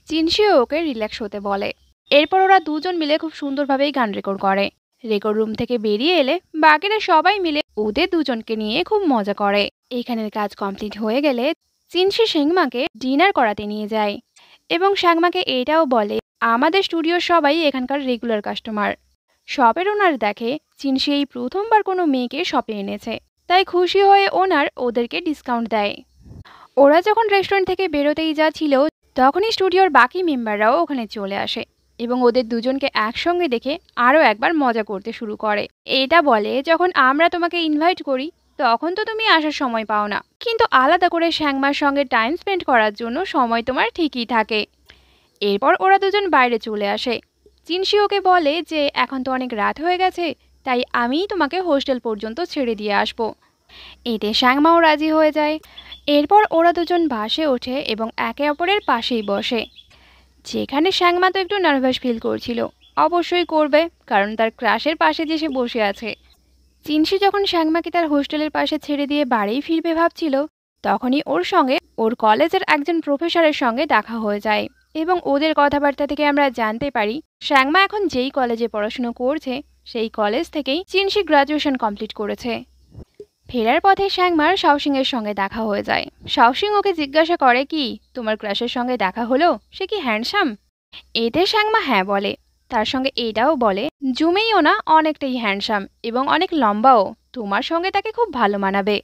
চিনসিও ওকে রিল্যাক্স হতে বলে। এরপর ওরা দুজন মিলে খুব সুন্দরভাবেই গান রেকর্ড করে। রেকর্ড রুম থেকে বেরিয়ে এলে বাকিরা সবাই মিলে ওদের দুজনকে নিয়ে খুব মজা করে। এখানের কাজ কমপ্লিট হয়ে গেলে চিনসি শ্যাংমাকে ডিনার করাতে নিয়ে যায় এবং শ্যাংমাকে এটাও বলে, আমাদের স্টুডিওর সবাই এখানকার রেগুলার কাস্টমার। শপের ওনার দেখে চিনসি এই প্রথমবার কোনো মেয়েকে শপে এনেছে, তাই খুশি হয়ে ওনার ওদেরকে ডিসকাউন্ট দেয়। ওরা যখন রেস্টুরেন্ট থেকে বেরোতেই যাচ্ছিল তখনই স্টুডিওর বাকি মেম্বাররাও ওখানে চলে আসে এবং ওদের দুজনকে একসঙ্গে দেখে আরও একবার মজা করতে শুরু করে। এটা বলে, যখন আমরা তোমাকে ইনভাইট করি তখন তো তুমি আসার সময় পাও না, কিন্তু আলাদা করে শ্যাংমার সঙ্গে টাইম স্পেন্ড করার জন্য সময় তোমার ঠিকই থাকে। এরপর ওরা দুজন বাইরে চলে আসে। চিনসি ওকে বলে যে এখন তো অনেক রাত হয়ে গেছে, তাই আমিই তোমাকে হোস্টেল পর্যন্ত ছেড়ে দিয়ে আসবো। এতে শ্যাংমাও রাজি হয়ে যায়। এরপর ওরা দুজন বাসে ওঠে এবং একে অপরের পাশেই বসে। যেখানে শ্যাংমা তো একটু নার্ভাস ফিল করছিল, অবশ্যই করবে, কারণ তার ক্রাশের পাশে যে সে বসে আছে। চিনসি যখন শ্যাংমাকে তার হোস্টেলের পাশে ছেড়ে দিয়ে বাড়ি ফিরবে ভাবছিল, তখনই ওর সঙ্গে ওর কলেজের একজন প্রফেসরের সঙ্গে দেখা হয়ে যায় এবং ওদের কথাবার্তা থেকে আমরা জানতে পারি শ্যাংমা এখন যেই কলেজে পড়াশুনো করছে সেই কলেজ থেকেই চিনসি গ্রাজুয়েশন কমপ্লিট করেছে। ফেরার পথে শ্যাংমার শাওসিং এর সঙ্গে দেখা হয়ে যায়। শাওসিং ওকে জিজ্ঞাসা করে, কি তোমার ক্রাশের সঙ্গে দেখা হলো, সে কি হ্যান্ডসাম? এতে শ্যাংমা হ্যাঁ বলে। তার সঙ্গে এটাও বলে, জুমেইও না অনেকটাই হ্যান্ডসাম এবং অনেক লম্বাও, তোমার সঙ্গে তাকে খুব ভালো মানাবে।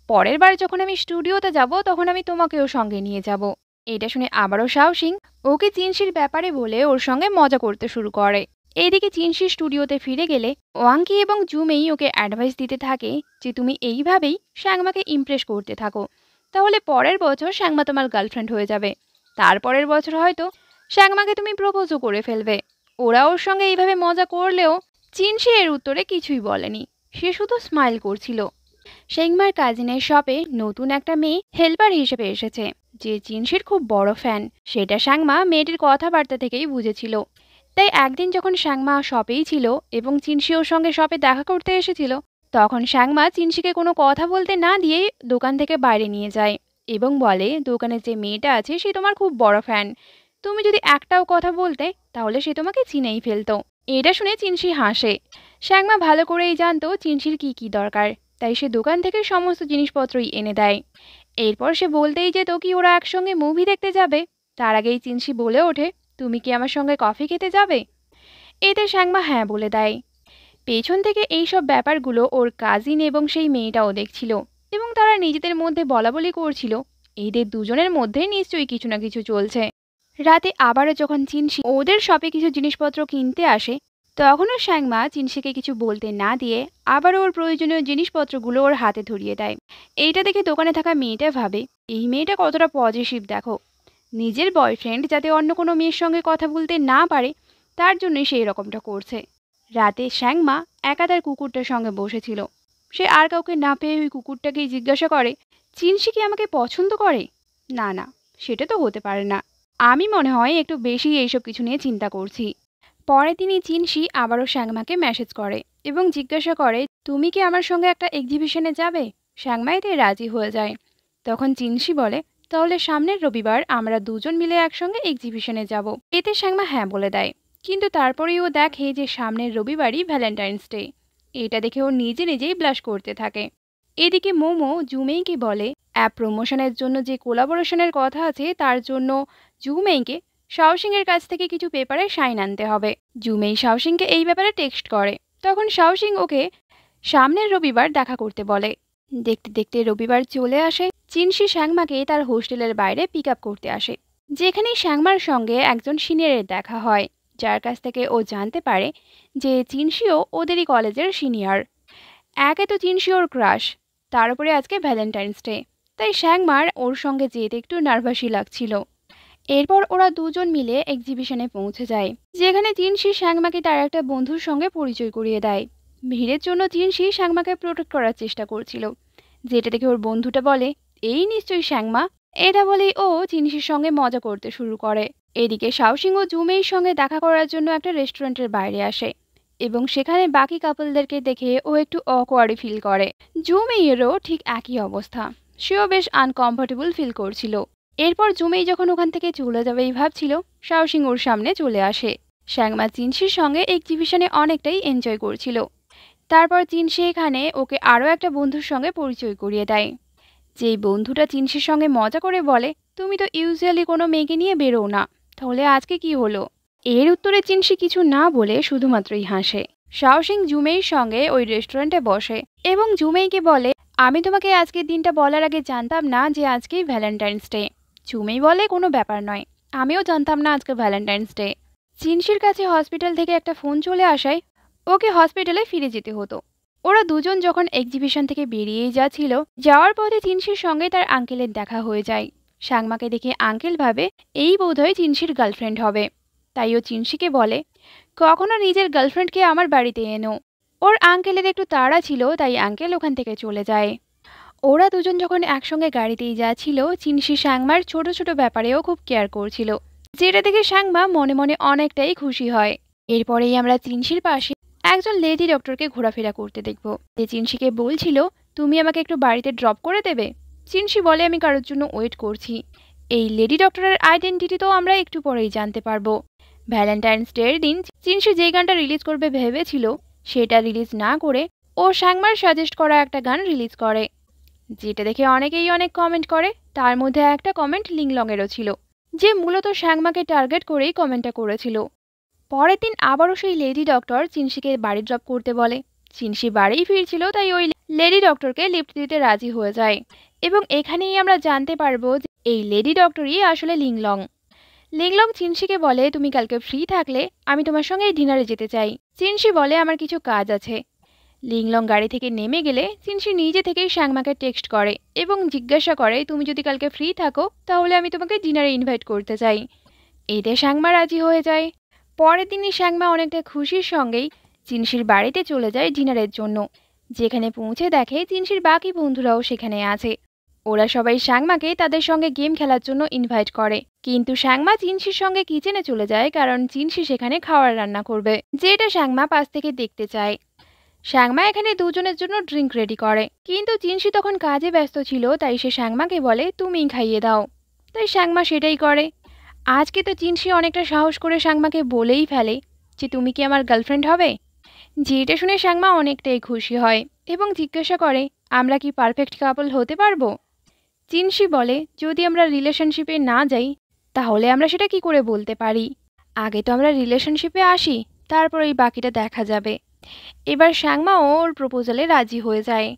পরের বার যখন আমি স্টুডিওতে যাব তখন আমি তোমাকেও সঙ্গে নিয়ে যাব। এটা শুনে আবারও শাওসিং ওকে চিনসির ব্যাপারে বলে ওর সঙ্গে মজা করতে শুরু করে। এইদিকে চিনসি স্টুডিওতে ফিরে গেলে ওয়াংকি এবং জুমেই ওকে অ্যাডভাইস দিতে থাকে যে তুমি এইভাবেই শ্যাংমাকে ইমপ্রেস করতে থাকো, তাহলে পরের বছর শ্যাংমা তোমার গার্লফ্রেন্ড হয়ে যাবে। তারপরের বছর হয়তো শ্যাংমাকে তুমি প্রপোজও করে ফেলবে। ওরা ওর সঙ্গে এইভাবে মজা করলেও চিনসি এর উত্তরে কিছুই বলেনি, সে শুধু স্মাইল করছিল। শ্যাংমার কাজিনের শপে নতুন একটা মেয়ে হেল্পার হিসেবে এসেছে, যে চিনসির খুব বড় ফ্যান। সেটা শ্যাংমা মেয়েটির কথাবার্তা থেকেই বুঝেছিল। তাই একদিন যখন শ্যাংমা শপেই ছিল এবং চিনসি ওর সঙ্গে শপে দেখা করতে এসেছিল, তখন শ্যাংমা চিনসিকে কোনো কথা বলতে না দিয়েই দোকান থেকে বাইরে নিয়ে যায় এবং বলে, দোকানের যে মেয়েটা আছে সে তোমার খুব বড় ফ্যান, তুমি যদি একটাও কথা বলতে তাহলে সে তোমাকে চিনেই ফেলতো। এটা শুনে চিনসি হাসে। শ্যাংমা ভালো করেই জানতো চিনসির কি কি দরকার, তাই সে দোকান থেকে সমস্ত জিনিসপত্রই এনে দেয়। এরপর সে বলতেই যেত কি ওরা একসঙ্গে মুভি দেখতে যাবে। তার আগেই চিনসি বলে ওঠে, তুমি কি আমার সঙ্গে কফি খেতে যাবে? এতে শ্যাংমা হ্যাঁ বলে দেয়। পেছন থেকে এইসব ব্যাপারগুলো ওর কাজিন এবং সেই মেয়েটাও দেখছিল এবং তারা নিজেদের মধ্যে বলাবলি করছিল এদের দুজনের মধ্যে নিশ্চয়ই কিছু না কিছু চলছে। রাতে আবারও যখন চিনসি ওদের শপে কিছু জিনিসপত্র কিনতে আসে, তখনও শ্যাংমা চিনসিকে কিছু বলতে না দিয়ে আবারও ওর প্রয়োজনীয় জিনিসপত্রগুলো ওর হাতে ধরিয়ে দেয়। এইটা দেখে দোকানে থাকা মেয়েটা ভাবে, এই মেয়েটা কতটা পজিটিভ দেখো, নিজের বয়ফ্রেন্ড যাতে অন্য কোনো মেয়ের সঙ্গে কথা বলতে না পারে তার জন্যই সেই রকমটা করছে। রাতে শ্যাংমা একা তার কুকুরটার সঙ্গে বসেছিল। সে আর কাউকে না পেয়ে ওই কুকুরটাকেই জিজ্ঞাসা করে, চিনসি কি আমাকে পছন্দ করে? না না, সেটা তো হতে পারে না, আমি মনে হয় একটু বেশি এইসব কিছু নিয়ে চিন্তা করছি। পরে তিনি চিনসি আবারও শ্যাংমাকে মেসেজ করে এবং জিজ্ঞাসা করে, তুমি কি আমার সঙ্গে একটা এক্সিবিশনে যাবে? শ্যাংমা এতে রাজি হয়ে যায়। তখন চিনসি বলে, তাহলে সামনের রবিবার আমরা দুজন মিলে একসঙ্গে এক্সিবিশনে যাব। এতে শ্যাংমা হ্যাঁ বলে দেয়, কিন্তু তারপরেই ও দেখে যে সামনের রবিবারই ভ্যালেন্টাইন্স ডে। এটা দেখে ও নিজে নিজেই ব্লাশ করতে থাকে। এদিকে মোমো জুমেইকে বলে, অ্যাপ প্রমোশনের জন্য যে কোলাবোরেশনের কথা আছে তার জন্য জুমেইকে শাওসিংয়ের কাছ থেকে কিছু পেপারে সাইন আনতে হবে। জুমেই শাওসিংকে এই ব্যাপারে টেক্সট করে। তখন শাওসিং ওকে সামনের রবিবার দেখা করতে বলে। দেখতে দেখতে রবিবার চলে আসে। চিনসি শ্যাংমাকে তার হোস্টেলের বাইরে পিক আপ করতে আসে, যেখানেই শ্যাংমার সঙ্গে একজন সিনিয়রের দেখা হয়, যার কাছ থেকে ও জানতে পারে যে চিনসিও ওদেরই কলেজের সিনিয়র। একে তো চিনসি ওর ক্রাশ, তার উপরে আজকে ভ্যালেন্টাইন্স ডে, তাই শ্যাংমার ওর সঙ্গে যেতে একটু নার্ভাসই লাগছিল। এরপর ওরা দুজন মিলে এক্সিবিশনে পৌঁছে যায়, যেখানে চিনসি শ্যাংমাকে তার একটা বন্ধুর সঙ্গে পরিচয় করিয়ে দেয়। ভিড়ের জন্য চিনসি শ্যাংমাকে প্রোটেক্ট করার চেষ্টা করছিল, যেটা দেখে ওর বন্ধুটা বলে, এই নিশ্চয়ই শ্যাংমা। এটা বলেই ও চিনসির সঙ্গে মজা করতে শুরু করে। এদিকে শাওসিং ও জুমেইর সঙ্গে দেখা করার জন্য একটা রেস্টুরেন্টের বাইরে আসে এবং সেখানে বাকি কাপলদেরকে দেখে ও একটু অকওয়ার্ড ফিল করে। জুমেইয়েরও ঠিক একই অবস্থা, সেও বেশ আনকমফোর্টেবল ফিল করছিল। এরপর জুমেই যখন ওখান থেকে চলে যাবেই ভাবছিল, শাওসিং ওর সামনে চলে আসে। শ্যাংমা চিনশির সঙ্গে এক্সিবিশনে অনেকটাই এনজয় করছিল। তারপর চিনশি এখানে ওকে আরও একটা বন্ধুর সঙ্গে পরিচয় করিয়ে দেয়। যেই বন্ধুটা চিনশির সঙ্গে মজা করে বলে, তুমি তো ইউজুয়ালি কোনো মেয়েকে নিয়ে বেরো না, তাহলে আজকে কি হলো? এর উত্তরে চিনশি কিছু না বলে শুধুমাত্রই হাসে। শাওসিং জুমেইর সঙ্গে ওই রেস্টুরেন্টে বসে এবং জুমেইকে বলে, আমি তোমাকে আজকের দিনটা বলার আগে জানতাম না যে আজকেই ভ্যালেন্টাইন্স ডে। জুমেই বলে, কোনো ব্যাপার নয়, আমিও জানতাম না আজকে ভ্যালেন্টাইন্স ডে। চিনশির কাছে হসপিটাল থেকে একটা ফোন চলে আসায় ওকে হসপিটালে ফিরে যেতে হতো। ওরা দুজন যখন এক্সিবিশন থেকে বেরিয়েই যাচ্ছিল, যাওয়ার পথে চিনশির সঙ্গে তার আঙ্কেলের দেখা হয়ে যায়। শ্যাংমাকে দেখে আঙ্কেল ভাবে এই বোধহয় চিনশির গার্লফ্রেন্ড হবে, তাই ও চিনশিকে বলে, কখনো নিজের গার্লফ্রেন্ডকে আমার বাড়িতে এনো। ওর আঙ্কেলের একটু তাড়া ছিল, তাই আঙ্কেল ওখান থেকে চলে যায়। ওরা দুজন যখন একসঙ্গে গাড়িতেই যাচ্ছিল, চিনশি শ্যাংমার ছোট ছোট ব্যাপারেও খুব কেয়ার করছিল, যেটা দেখে শ্যাংমা মনে মনে অনেকটাই খুশি হয়। এরপরেই আমরা চিনশির পাশে একজন লেডি ডক্টরকে ঘোরাফেরা করতে দেখব, যে চিনশিকে বলছিল, তুমি আমাকে একটু বাড়িতে ড্রপ করে দেবে। চিনশি বলে, আমি কারোর জন্য ওয়েট করছি। এই লেডি ডক্টরের আইডেন্টিটি তো আমরা একটু পরেই জানতে পারবো। ভ্যালেন্টাইন্স ডের দিন চিনশি যে গানটা রিলিজ করবে ভেবেছিল, সেটা রিলিজ না করে ও শ্যাংমার সাজেস্ট করা একটা গান রিলিজ করে, যেটা দেখে অনেকেই অনেক কমেন্ট করে। তার মধ্যে একটা কমেন্ট লিংলংয়েরও ছিল, যে মূলত শ্যাংমাকে টার্গেট করেই কমেন্টটা করেছিল। পরের দিন আবারও সেই লেডি ডক্টর চিনশিকে বাড়ি ড্রপ করতে বলে। চিনশি বাড়িই ফিরছিল, তাই ওই লেডি ডক্টরকে লিফট দিতে রাজি হয়ে যায় এবং এখানেই আমরা জানতে পারবো যে এই লেডি ডক্টরই আসলে লিংলং। লিংলং চিনশিকে বলে, তুমি কালকে ফ্রি থাকলে আমি তোমার সঙ্গে ডিনারে যেতে চাই। চিনশি বলে, আমার কিছু কাজ আছে। লিংলং গাড়ি থেকে নেমে গেলে চিনশি নিজে থেকেই শ্যাংমাকে টেক্সট করে এবং জিজ্ঞাসা করে, তুমি যদি কালকে ফ্রি থাকো তাহলে আমি তোমাকে ডিনারে ইনভাইট করতে চাই। এতে শ্যাংমা রাজি হয়ে যায়। পরের দিনই শ্যাংমা অনেকটা খুশির সঙ্গেই চিনশির বাড়িতে চলে যায় ডিনারের জন্য, যেখানে পৌঁছে দেখে চিনশির বাকি বন্ধুরাও সেখানে আছে। ওরা সবাই শ্যাংমাকে তাদের সঙ্গে গেম খেলার জন্য ইনভাইট করে, কিন্তু শ্যাংমা চিনশির সঙ্গে কিচেনে চলে যায়, কারণ চিনশি সেখানে খাবার রান্না করবে, যেটা শ্যাংমা পাশ থেকে দেখতে চায়। শ্যাংমা এখানে দুজনের জন্য ড্রিঙ্ক রেডি করে, কিন্তু চিনশি তখন কাজে ব্যস্ত ছিল, তাই সে শ্যাংমাকে বলে, তুমিই খাইয়ে দাও। তাই শ্যাংমা সেটাই করে। আজকে তো চিনশি অনেকটা সাহস করে শ্যাংমাকে বলেই ফেলে যে, তুমি কি আমার গার্লফ্রেন্ড হবে? যেটা শুনে শ্যাংমা অনেকটাই খুশি হয় এবং জিজ্ঞাসা করে, আমরা কি পারফেক্ট কাপল হতে পারবো? চিনশি বলে, যদি আমরা রিলেশনশিপে না যাই তাহলে আমরা সেটা কি করে বলতে পারি? আগে তো আমরা রিলেশনশিপে আসি, তারপর এই বাকিটা দেখা যাবে। এবার শ্যাংমা ওর প্রপোজালে রাজি হয়ে যায়।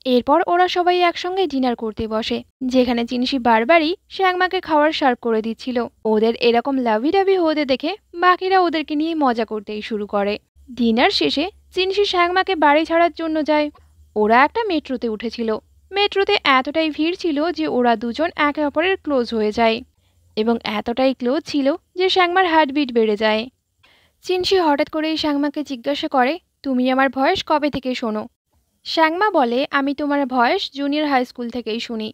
এরপর ওরা সবাই একসঙ্গে ডিনার করতে বসে, যেখানে চিনশি বারবারই শ্যাংমাকে খাওয়ার সার্ভ করে দিচ্ছিল। ওদের এরকম লাভি ডাভি হতে দেখে বাকিরা ওদেরকে নিয়ে মজা করতেই শুরু করে। ডিনার শেষে চিনশি শ্যাংমাকে বাড়ি ছাড়ার জন্য যায়। ওরা একটা মেট্রোতে উঠেছিল। মেট্রোতে এতটাই ভিড় ছিল যে ওরা দুজন একে অপরের ক্লোজ হয়ে যায় এবং এতটাই ক্লোজ ছিল যে শ্যাংমার হার্টবিট বেড়ে যায়। চিনশি হঠাৎ করেই শ্যাংমাকে জিজ্ঞাসা করে, তুমি আমার ভয়েস কবে থেকে শোনো? শ্যাংমা বলে, আমি তোমার ভয়েস জুনিয়র হাই স্কুল থেকেই শুনি।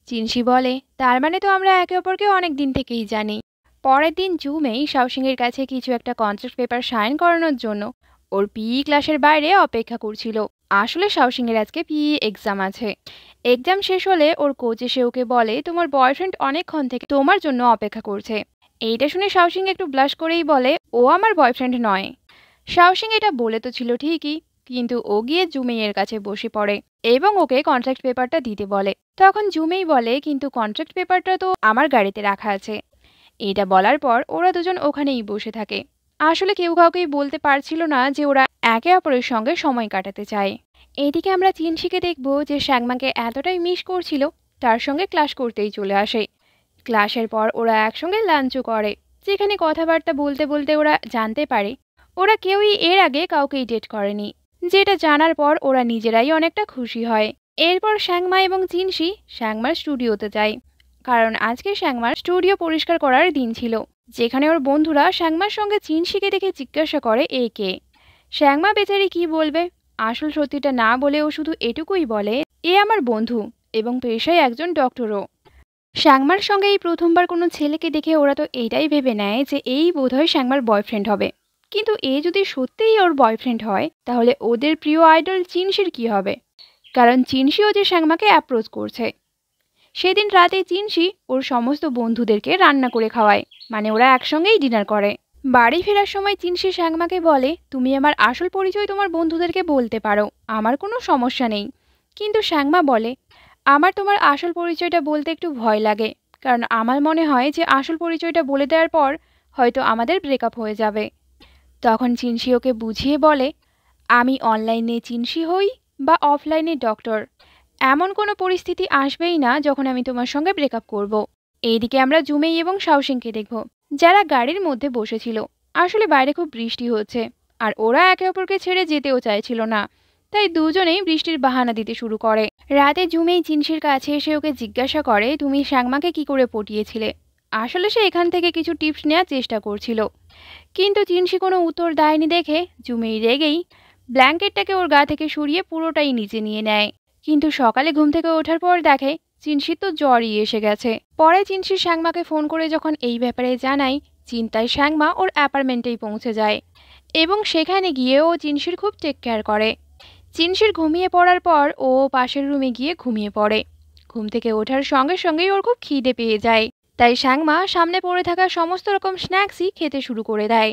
চিনশি বলে, তার মানে তো আমরা একে অপরকে অনেক দিন থেকেই জানি। পরের দিন জুমেই শাওসিংয়ের কাছে কিছু একটা কন্ট্রাক্ট পেপার সাইন করানোর জন্য ওর পিই ক্লাসের বাইরে অপেক্ষা করছিল। আসলে শাওসিংয়ের আজকে পিই এক্সাম আছে। এক্সাম শেষ হলে ওর কোচ এসে ওকে বলে, তোমার বয়ফ্রেন্ড অনেকক্ষণ থেকে তোমার জন্য অপেক্ষা করছে। এইটা শুনে শাওসিং একটু ব্লাশ করেই বলে, ও আমার বয়ফ্রেন্ড নয়। শাওসিং এটা বলে তো ছিল ঠিকই, কিন্তু ও গিয়ে জুমেইয়ের কাছে বসে পড়ে এবং ওকে কন্ট্রাক্ট পেপারটা দিতে বলে। তখন জুমেই বলে, কিন্তু কন্ট্রাক্ট পেপারটা তো আমার গাড়িতে রাখা আছে। এটা বলার পর ওরা দুজন ওখানেই বসে থাকে। আসলে কেউ কাউকেই বলতে পারছিল না যে ওরা একে অপরের সঙ্গে সময় কাটাতে চায়। এদিকে আমরা চিনশিকে দেখব যে শ্যাংমাকে এতটাই মিস করছিল, তার সঙ্গে ক্লাস করতেই চলে আসে। ক্লাসের পর ওরা একসঙ্গে লাঞ্চও করে, যেখানে কথাবার্তা বলতে বলতে ওরা জানতে পারে ওরা কেউই এর আগে কাউকেই ডেট করেনি, যেটা জানার পর ওরা নিজেরাই অনেকটা খুশি হয়। এরপর শ্যাংমা এবং চিনশি শ্যাংমার স্টুডিওতে যায়, কারণ আজকে শ্যাংমার স্টুডিও পরিষ্কার করার দিন ছিল, যেখানে ওর বন্ধুরা শ্যাংমার সঙ্গে চিনশিকে দেখে জিজ্ঞাসা করে, এ কে? শ্যাংমা বেচারি কি বলবে? আসল সত্যিটা না বলে ও শুধু এটুকুই বলে, এ আমার বন্ধু এবং পেশায় একজন ডক্টরও। শ্যাংমার সঙ্গে এই প্রথমবার কোনো ছেলেকে দেখে ওরা তো এইটাই ভেবে নেয় যে এই বোধহয় শ্যাংমার বয়ফ্রেন্ড হবে। কিন্তু এ যদি সত্যিই ওর বয়ফ্রেন্ড হয় তাহলে ওদের প্রিয় আইডল চিনশির কি হবে? কারণ চিনশিও যে শ্যাংমাকে অ্যাপ্রোচ করছে। সেদিন রাতে চিনশি ওর সমস্ত বন্ধুদেরকে রান্না করে খাওয়ায়, মানে ওরা একসঙ্গেই ডিনার করে। বাড়ি ফেরার সময় চিনশি শ্যাংমাকে বলে, তুমি আমার আসল পরিচয় তোমার বন্ধুদেরকে বলতে পারো, আমার কোনো সমস্যা নেই। কিন্তু শ্যাংমা বলে, আমার তোমার আসল পরিচয়টা বলতে একটু ভয় লাগে, কারণ আমার মনে হয় যে আসল পরিচয়টা বলে দেওয়ার পর হয়তো আমাদের ব্রেকআপ হয়ে যাবে। তখন চিনশি ওকে বুঝিয়ে বলে, আমি অনলাইনে চিনশি হই বা অফলাইনে ডক্টর, এমন কোনো পরিস্থিতি আসবেই না যখন আমি তোমার সঙ্গে ব্রেকআপ করব। এইদিকে আমরা জুমেই এবং শাওশিংকে দেখব, যারা গাড়ির মধ্যে বসেছিল। আসলে বাইরে খুব বৃষ্টি হচ্ছে আর ওরা একে অপরকে ছেড়ে যেতেও চাইছিল না, তাই দুজনেই বৃষ্টির বাহানা দিতে শুরু করে। রাতে জুমেই চিনশির কাছে এসে ওকে জিজ্ঞাসা করে, তুমি শ্যাংমাকে কি করে পটিয়েছিলে? আসলে সে এখান থেকে কিছু টিপস নেওয়ার চেষ্টা করছিল, কিন্তু চিনশি কোনো উত্তর দেয়নি দেখে জুমেই রেগেই ব্ল্যাঙ্কেটটাকে ওর গা থেকে সরিয়ে পুরোটাই নিচে নিয়ে নেয়। কিন্তু সকালে ঘুম থেকে ওঠার পর দেখে চিনশির তো জ্বরই এসে গেছে। পরে চিনশি শ্যাংমাকে ফোন করে যখন এই ব্যাপারে জানায়, চিন্তায় শ্যাংমা ওর অ্যাপার্টমেন্টেই পৌঁছে যায় এবং সেখানে গিয়ে ও চিনশির খুব টেক কেয়ার করে। চিনশির ঘুমিয়ে পড়ার পর ও পাশের রুমে গিয়ে ঘুমিয়ে পড়ে। ঘুম থেকে ওঠার সঙ্গে সঙ্গেই ওর খুব খিদে পেয়ে যায়, তাই শ্যাংমা সামনে পড়ে থাকা সমস্ত রকম স্ন্যাক্সই খেতে শুরু করে দেয়।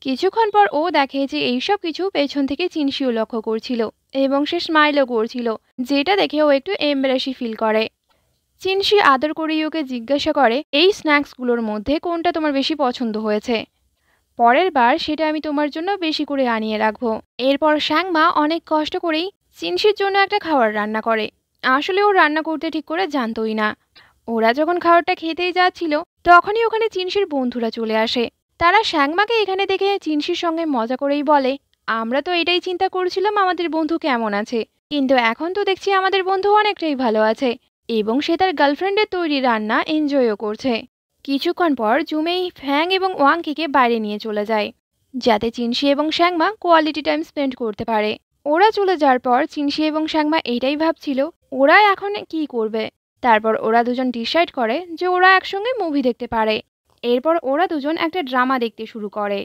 কিছুক্ষণ পর ও দেখে যে এইসব কিছু পেছন থেকে চিনশিও লক্ষ্য করছিল এবং সে স্মাইলও করছিল, যেটা দেখে ও একটু এমবারাসি ফিল করে। চিনশি আদর করেই ওকে জিজ্ঞাসা করে, এই স্ন্যাক্সগুলোর মধ্যে কোনটা তোমার বেশি পছন্দ হয়েছে? পরের বার সেটা আমি তোমার জন্য বেশি করে আনিয়ে রাখবো। এরপর শ্যাংমা অনেক কষ্ট করেই চিনশির জন্য একটা খাবার রান্না করে। আসলে ও রান্না করতে ঠিক করে জানতোই না। ওরা যখন খাবারটা খেতেই যাচ্ছিল তখনই ওখানে চিনশির বন্ধুরা চলে আসে। তারা শ্যাংমাকে এখানে দেখে চিনশির সঙ্গে মজা করেই বলে, আমরা তো এটাই চিন্তা করছিলাম আমাদের বন্ধু কেমন আছে, কিন্তু এখন তো দেখছি আমাদের বন্ধু অনেকটাই ভালো আছে এবং সে তার গার্লফ্রেন্ডের তৈরি রান্না এনজয়ও করছে। কিছুক্ষণ পর জুমেই ফ্যাং এবং ওয়াংকিকে বাইরে নিয়ে চলে যায়, যাতে চিনশি এবং শ্যাংমা কোয়ালিটি টাইম স্পেন্ড করতে পারে। ওরা চলে যাওয়ার পর চিনশি এবং শ্যাংমা এটাই ভাবছিল ওরা এখন কি করবে। তারপর ওরা দুজন ডিসাইড করে যে ওরা একসঙ্গে মুভি দেখতে পারে। এরপর ওরা দুজন একটা ড্রামা দেখতে শুরু করে।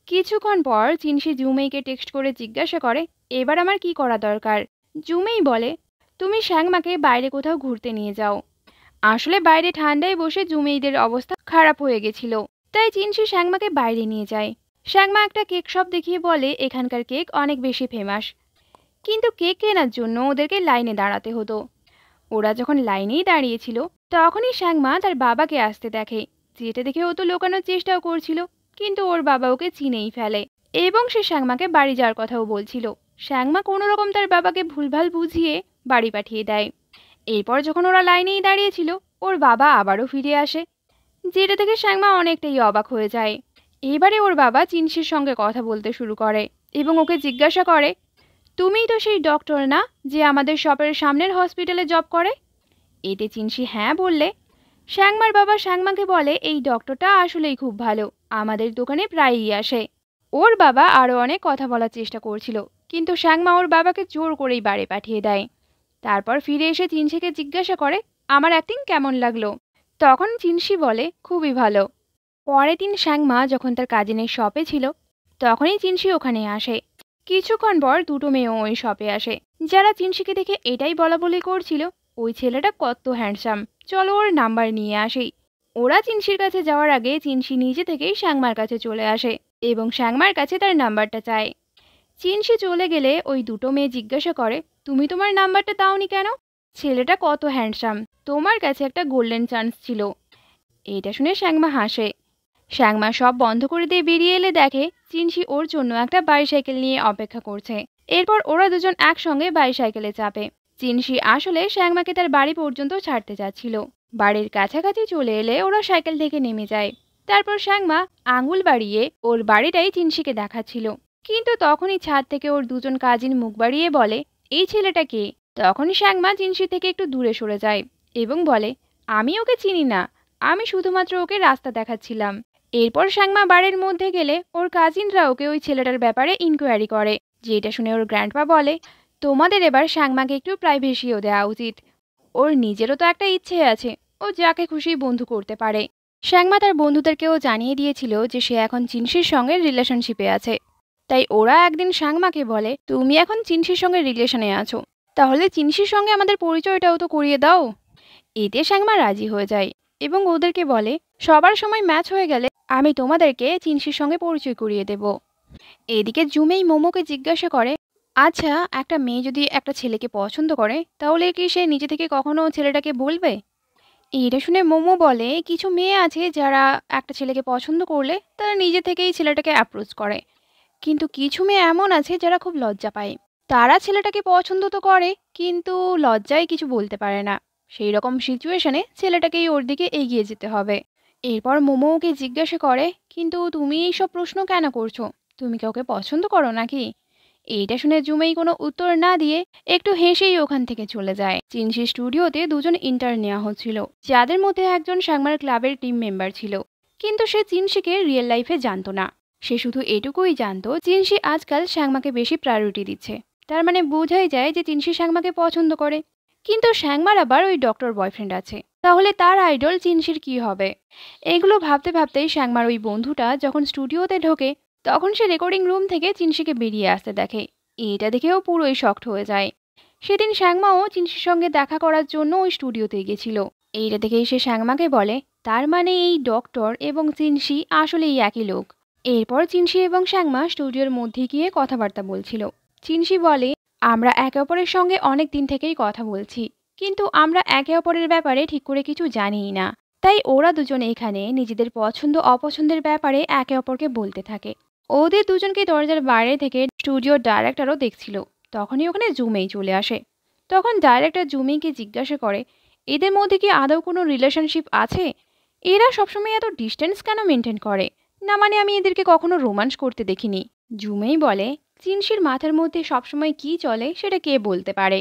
কিছুক্ষণ পর চিনশি জুমেইকে টেক্সট করে জিজ্ঞাসা করে, এবার আমার কি করা দরকার? জুমেই বলে, তুমি শ্যাংমাকে বাইরে কোথাও ঘুরতে নিয়ে যাও। আসলে বাইরে ঠান্ডায় বসে জুমেইদের অবস্থা খারাপ হয়ে গেছিল, তাই চিনশি শ্যাংমাকে বাইরে নিয়ে যায়। শ্যাংমা একটা কেক শপ দেখিয়ে বলে এখানকার কেক অনেক বেশি ফেমাস, কিন্তু কেক কেনার জন্য ওদেরকে লাইনে দাঁড়াতে হতো। ওরা যখন লাইনেই দাঁড়িয়েছিল তখনই শ্যাংমা তার বাবাকে আসতে দেখে, যেটা দেখে ও তো লুকানোর চেষ্টাও করছিল, কিন্তু ওর বাবা ওকে চিনেই ফেলে এবং সে শ্যাংমাকে বাড়ি যাওয়ার কথাও বলছিল। শ্যাংমা কোনো রকম তার বাবাকে ভুলভাল বুঝিয়ে বাড়ি পাঠিয়ে দেয়। এরপর যখন ওরা লাইনেই দাঁড়িয়েছিল ওর বাবা আবারও ফিরে আসে, যেটা থেকে শ্যাংমা অনেকটাই অবাক হয়ে যায়। এবারে ওর বাবা চিনশির সঙ্গে কথা বলতে শুরু করে এবং ওকে জিজ্ঞাসা করে, তুমিই তো সেই ডক্টর না যে আমাদের শপের সামনের হসপিটালে জব করে? এতে চিনশি হ্যাঁ বললে শ্যাংমার বাবা শ্যাংমাকে বলে, এই ডক্টরটা আসলেই খুব ভালো, আমাদের দোকানে প্রায়ই আসে। ওর বাবা আরও অনেক কথা বলার চেষ্টা করছিল, কিন্তু শ্যাংমা ওর বাবাকে জোর করেই বাড়ি পাঠিয়ে দেয়। তারপর ফিরে এসে চিনশিকে জিজ্ঞাসা করে, আমার অ্যাক্টিং কেমন লাগলো? তখন চিনশি বলে, খুবই ভালো। পরের দিন শ্যাংমা যখন তার কাজিনের শপে ছিল তখনই চিনশি ওখানে আসে। কিছুক্ষণ পর দুটো মেয়েও ওই শপে আসে, যারা চিনশিকে দেখে এটাই বলা বলি করছিল, ওই ছেলেটা কত হ্যান্ডসাম, চলো ওর নাম্বার নিয়ে আসি। ওরা চিনশির কাছে যাওয়ার আগে চিনশি নিজে থেকেই শ্যাংমার কাছে চলে আসে এবং শ্যাংমার কাছে তার নাম্বারটা চায়। চিনশি চলে গেলে ওই দুটো মেয়ে জিজ্ঞাসা করে, তুমি তোমার নাম্বারটা দাওনি কেন? ছেলেটা কত হ্যান্ডসাম, তোমার কাছে একটা গোল্ডেন চান্স ছিল। এটা শুনে শ্যাংমা হাসে। শ্যাংমা সব বন্ধ করে দিয়ে বেরিয়ে এলে দেখে চিনশি ওর জন্য একটা বাইসাইকেল নিয়ে অপেক্ষা করছে। এরপর ওরা দুজন একসঙ্গে বাইসাইকেলে চাপে। চিনশি আসলে শ্যাংমাকে তার বাড়ি পর্যন্ত ছাড়তে যাচ্ছিল। বাড়ির কাছাকাছি চলে এলে ওরা সাইকেল থেকে নেমে যায়। তারপর শ্যাংমা আঙুল বাড়িয়ে ওর বাড়িটাই চিনশিকে দেখাচ্ছিল, কিন্তু তখনই ছাদ থেকে ওর দুজন কাজিন মুখ বাড়িয়ে বলে, এই ছেলেটা কে? তখন শ্যাংমা চিনশি থেকে একটু দূরে সরে যায় এবং বলে, আমি ওকে চিনি না, আমি শুধুমাত্র ওকে রাস্তা দেখাচ্ছিলাম। এরপর শ্যাংমা বাড়ির মধ্যে গেলে ওর কাজিনরা ওকে ওই ছেলেটার ব্যাপারে ইনকোয়ারি করে, যেটা শুনে ওর গ্র্যান্ডপা বলে, তোমাদের এবার শ্যাংমাকে একটু প্রাইভেসিও দেওয়া উচিত, ওর নিজেরও তো একটা ইচ্ছে আছে, ও যাকে খুশি বন্ধু করতে পারে। শ্যাংমা তার বন্ধুদেরকেও জানিয়ে দিয়েছিল যে সে এখন চিনসির সঙ্গে রিলেশনশিপে আছে। তাই ওরা একদিন শ্যাংমাকে বলে, তুমি এখন চিনসির সঙ্গে রিলেশনে আছো, তাহলে চিনসির সঙ্গে আমাদের পরিচয়টাও তো করিয়ে দাও। এতে শ্যাংমা রাজি হয়ে যায় এবং ওদেরকে বলে, সবার সময় ম্যাচ হয়ে গেলে আমি তোমাদেরকে চিনসির সঙ্গে পরিচয় করিয়ে দেব। এদিকে জুমেই মোমোকে জিজ্ঞাসা করে, আচ্ছা, একটা মেয়ে যদি একটা ছেলেকে পছন্দ করে তাহলে কি সে নিজে থেকে কখনো ছেলেটাকে বলবে? এটা শুনে মোমো বলে, কিছু মেয়ে আছে যারা একটা ছেলেকে পছন্দ করলে তারা নিজে থেকেই ছেলেটাকে অ্যাপ্রোচ করে, কিন্তু কিছু মেয়ে এমন আছে যারা খুব লজ্জা পায়। তারা ছেলেটাকে পছন্দ তো করে কিন্তু লজ্জায় কিছু বলতে পারে না। সেই রকম সিচুয়েশনে ছেলেটাকেই ওর দিকে এগিয়ে যেতে হবে। এরপর মোমো ওকে জিজ্ঞাসা করে, কিন্তু তুমি এইসব প্রশ্ন কেন করছো? তুমি কি ওকে পছন্দ করো নাকি? এইটা শুনে জুমেই কোনো উত্তর না দিয়ে একটু হেসেই ওখান থেকে চলে যায়। চিনসি স্টুডিওতে দুজন ইন্টার্ন নেওয়া হচ্ছিল, যাদের মধ্যে একজন সাংমার ক্লাবের টিম মেম্বার ছিল, কিন্তু সে চিনসিকে রিয়েল লাইফে জানতো না। সে শুধু এটুকুই জানতো চিনসি আজকাল শ্যাংমাকে বেশি প্রায়োরিটি দিচ্ছে। তার মানে বোঝাই যায় যে চিনসি শ্যাংমাকে পছন্দ করে। কিন্তু শ্যাংমার আবার ওই ডক্টর বয়ফ্রেন্ড আছে, তাহলে তার আইডল চিনসির কি হবে? এগুলো ভাবতে ভাবতেই শ্যাংমার ওই বন্ধুটা যখন স্টুডিওতে ঢোকে তখন সে রেকর্ডিং রুম থেকে চিনসিকে বেরিয়ে আসতে দেখে। এটা দেখেও পুরোই শকড হয়ে যায়। সেদিন শ্যাংমাও চিনসির সঙ্গে দেখা করার জন্য ওই স্টুডিওতে গেছিল। এইটা দেখেই সে শ্যাংমাকে বলে, তার মানে এই ডক্টর এবং চিনসি আসলেই একই লোক। এরপর চিনসি এবং শ্যাংমা স্টুডিওর মধ্যে গিয়ে কথাবার্তা বলছিল। চিনসি বলে, আমরা একে অপরের সঙ্গে অনেক দিন থেকেই কথা বলছি, কিন্তু আমরা একে অপরের ব্যাপারে ঠিক করে কিছু জানিই না। তাই ওরা দুজন এখানে নিজেদের পছন্দ অপছন্দের ব্যাপারে একে অপরকে বলতে থাকে। ওদের দুজনকে দরজার বাইরে থেকে স্টুডিওর ডাইরেক্টরও দেখছিল। তখনই ওখানে জুমেই চলে আসে। তখন ডাইরেক্টর জুমেইকে জিজ্ঞাসা করে, এদের মধ্যে কি আদৌ কোনো রিলেশনশিপ আছে? এরা সবসময় এত ডিস্টেন্স কেন মেনটেন করে? না মানে আমি এদেরকে কখনো রোমান্স করতে দেখিনি। জুমেই বলে, চিনসির মাথার মধ্যে সবসময় কি চলে সেটা কে বলতে পারে।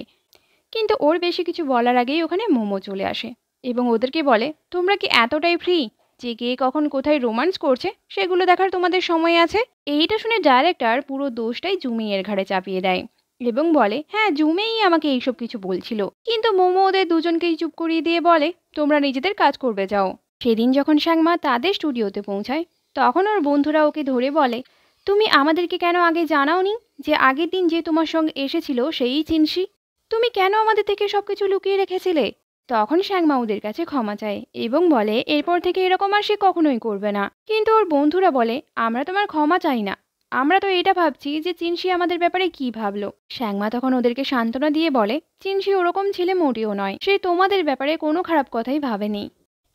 কিন্তু ওর বেশি কিছু বলার আগেই ওখানে মোমো চলে আসে এবং ওদেরকে বলে, তোমরা কি এতটাই ফ্রি যে কে কখন কোথায় রোমান্স করছে সেগুলো দেখার তোমাদের সময় আছে? এইটা শুনে ডাইরেক্টর পুরো দোষটাই জুমেইয়ের ঘাড়ে চাপিয়ে দেয় এবং বলে, হ্যাঁ, জুমেই আমাকে এইসব কিছু বলছিল। কিন্তু মোমো ওদের দুজনকেই চুপ করিয়ে দিয়ে বলে, তোমরা নিজেদের কাজ করবে যাও। সেদিন যখন শ্যাংমা তাদের স্টুডিওতে পৌঁছায় তখন ওর বন্ধুরা ওকে ধরে বলে, তুমি আমাদেরকে কেন আগে জানাওনি যে আগের দিন যে তোমার সঙ্গে এসেছিল সেই চিনসি? তুমি কেন আমাদের থেকে সবকিছু লুকিয়ে রেখেছিলে? তখন শ্যাংমা ওদের কাছে ক্ষমা চায় এবং বলে এরপর থেকে এরকম আর সে কখনোই করবে না। কিন্তু ওর বন্ধুরা বলে, আমরা তোমার ক্ষমা চাই না, আমরা তো এটা ভাবছি যে চিনসি আমাদের ব্যাপারে কি ভাবলো। শ্যাংমা তখন ওদেরকে সান্ত্বনা দিয়ে বলে, চিনসি ওরকম ছেলে মোটেও নয়, সে তোমাদের ব্যাপারে কোনো খারাপ কথাই ভাবেনি।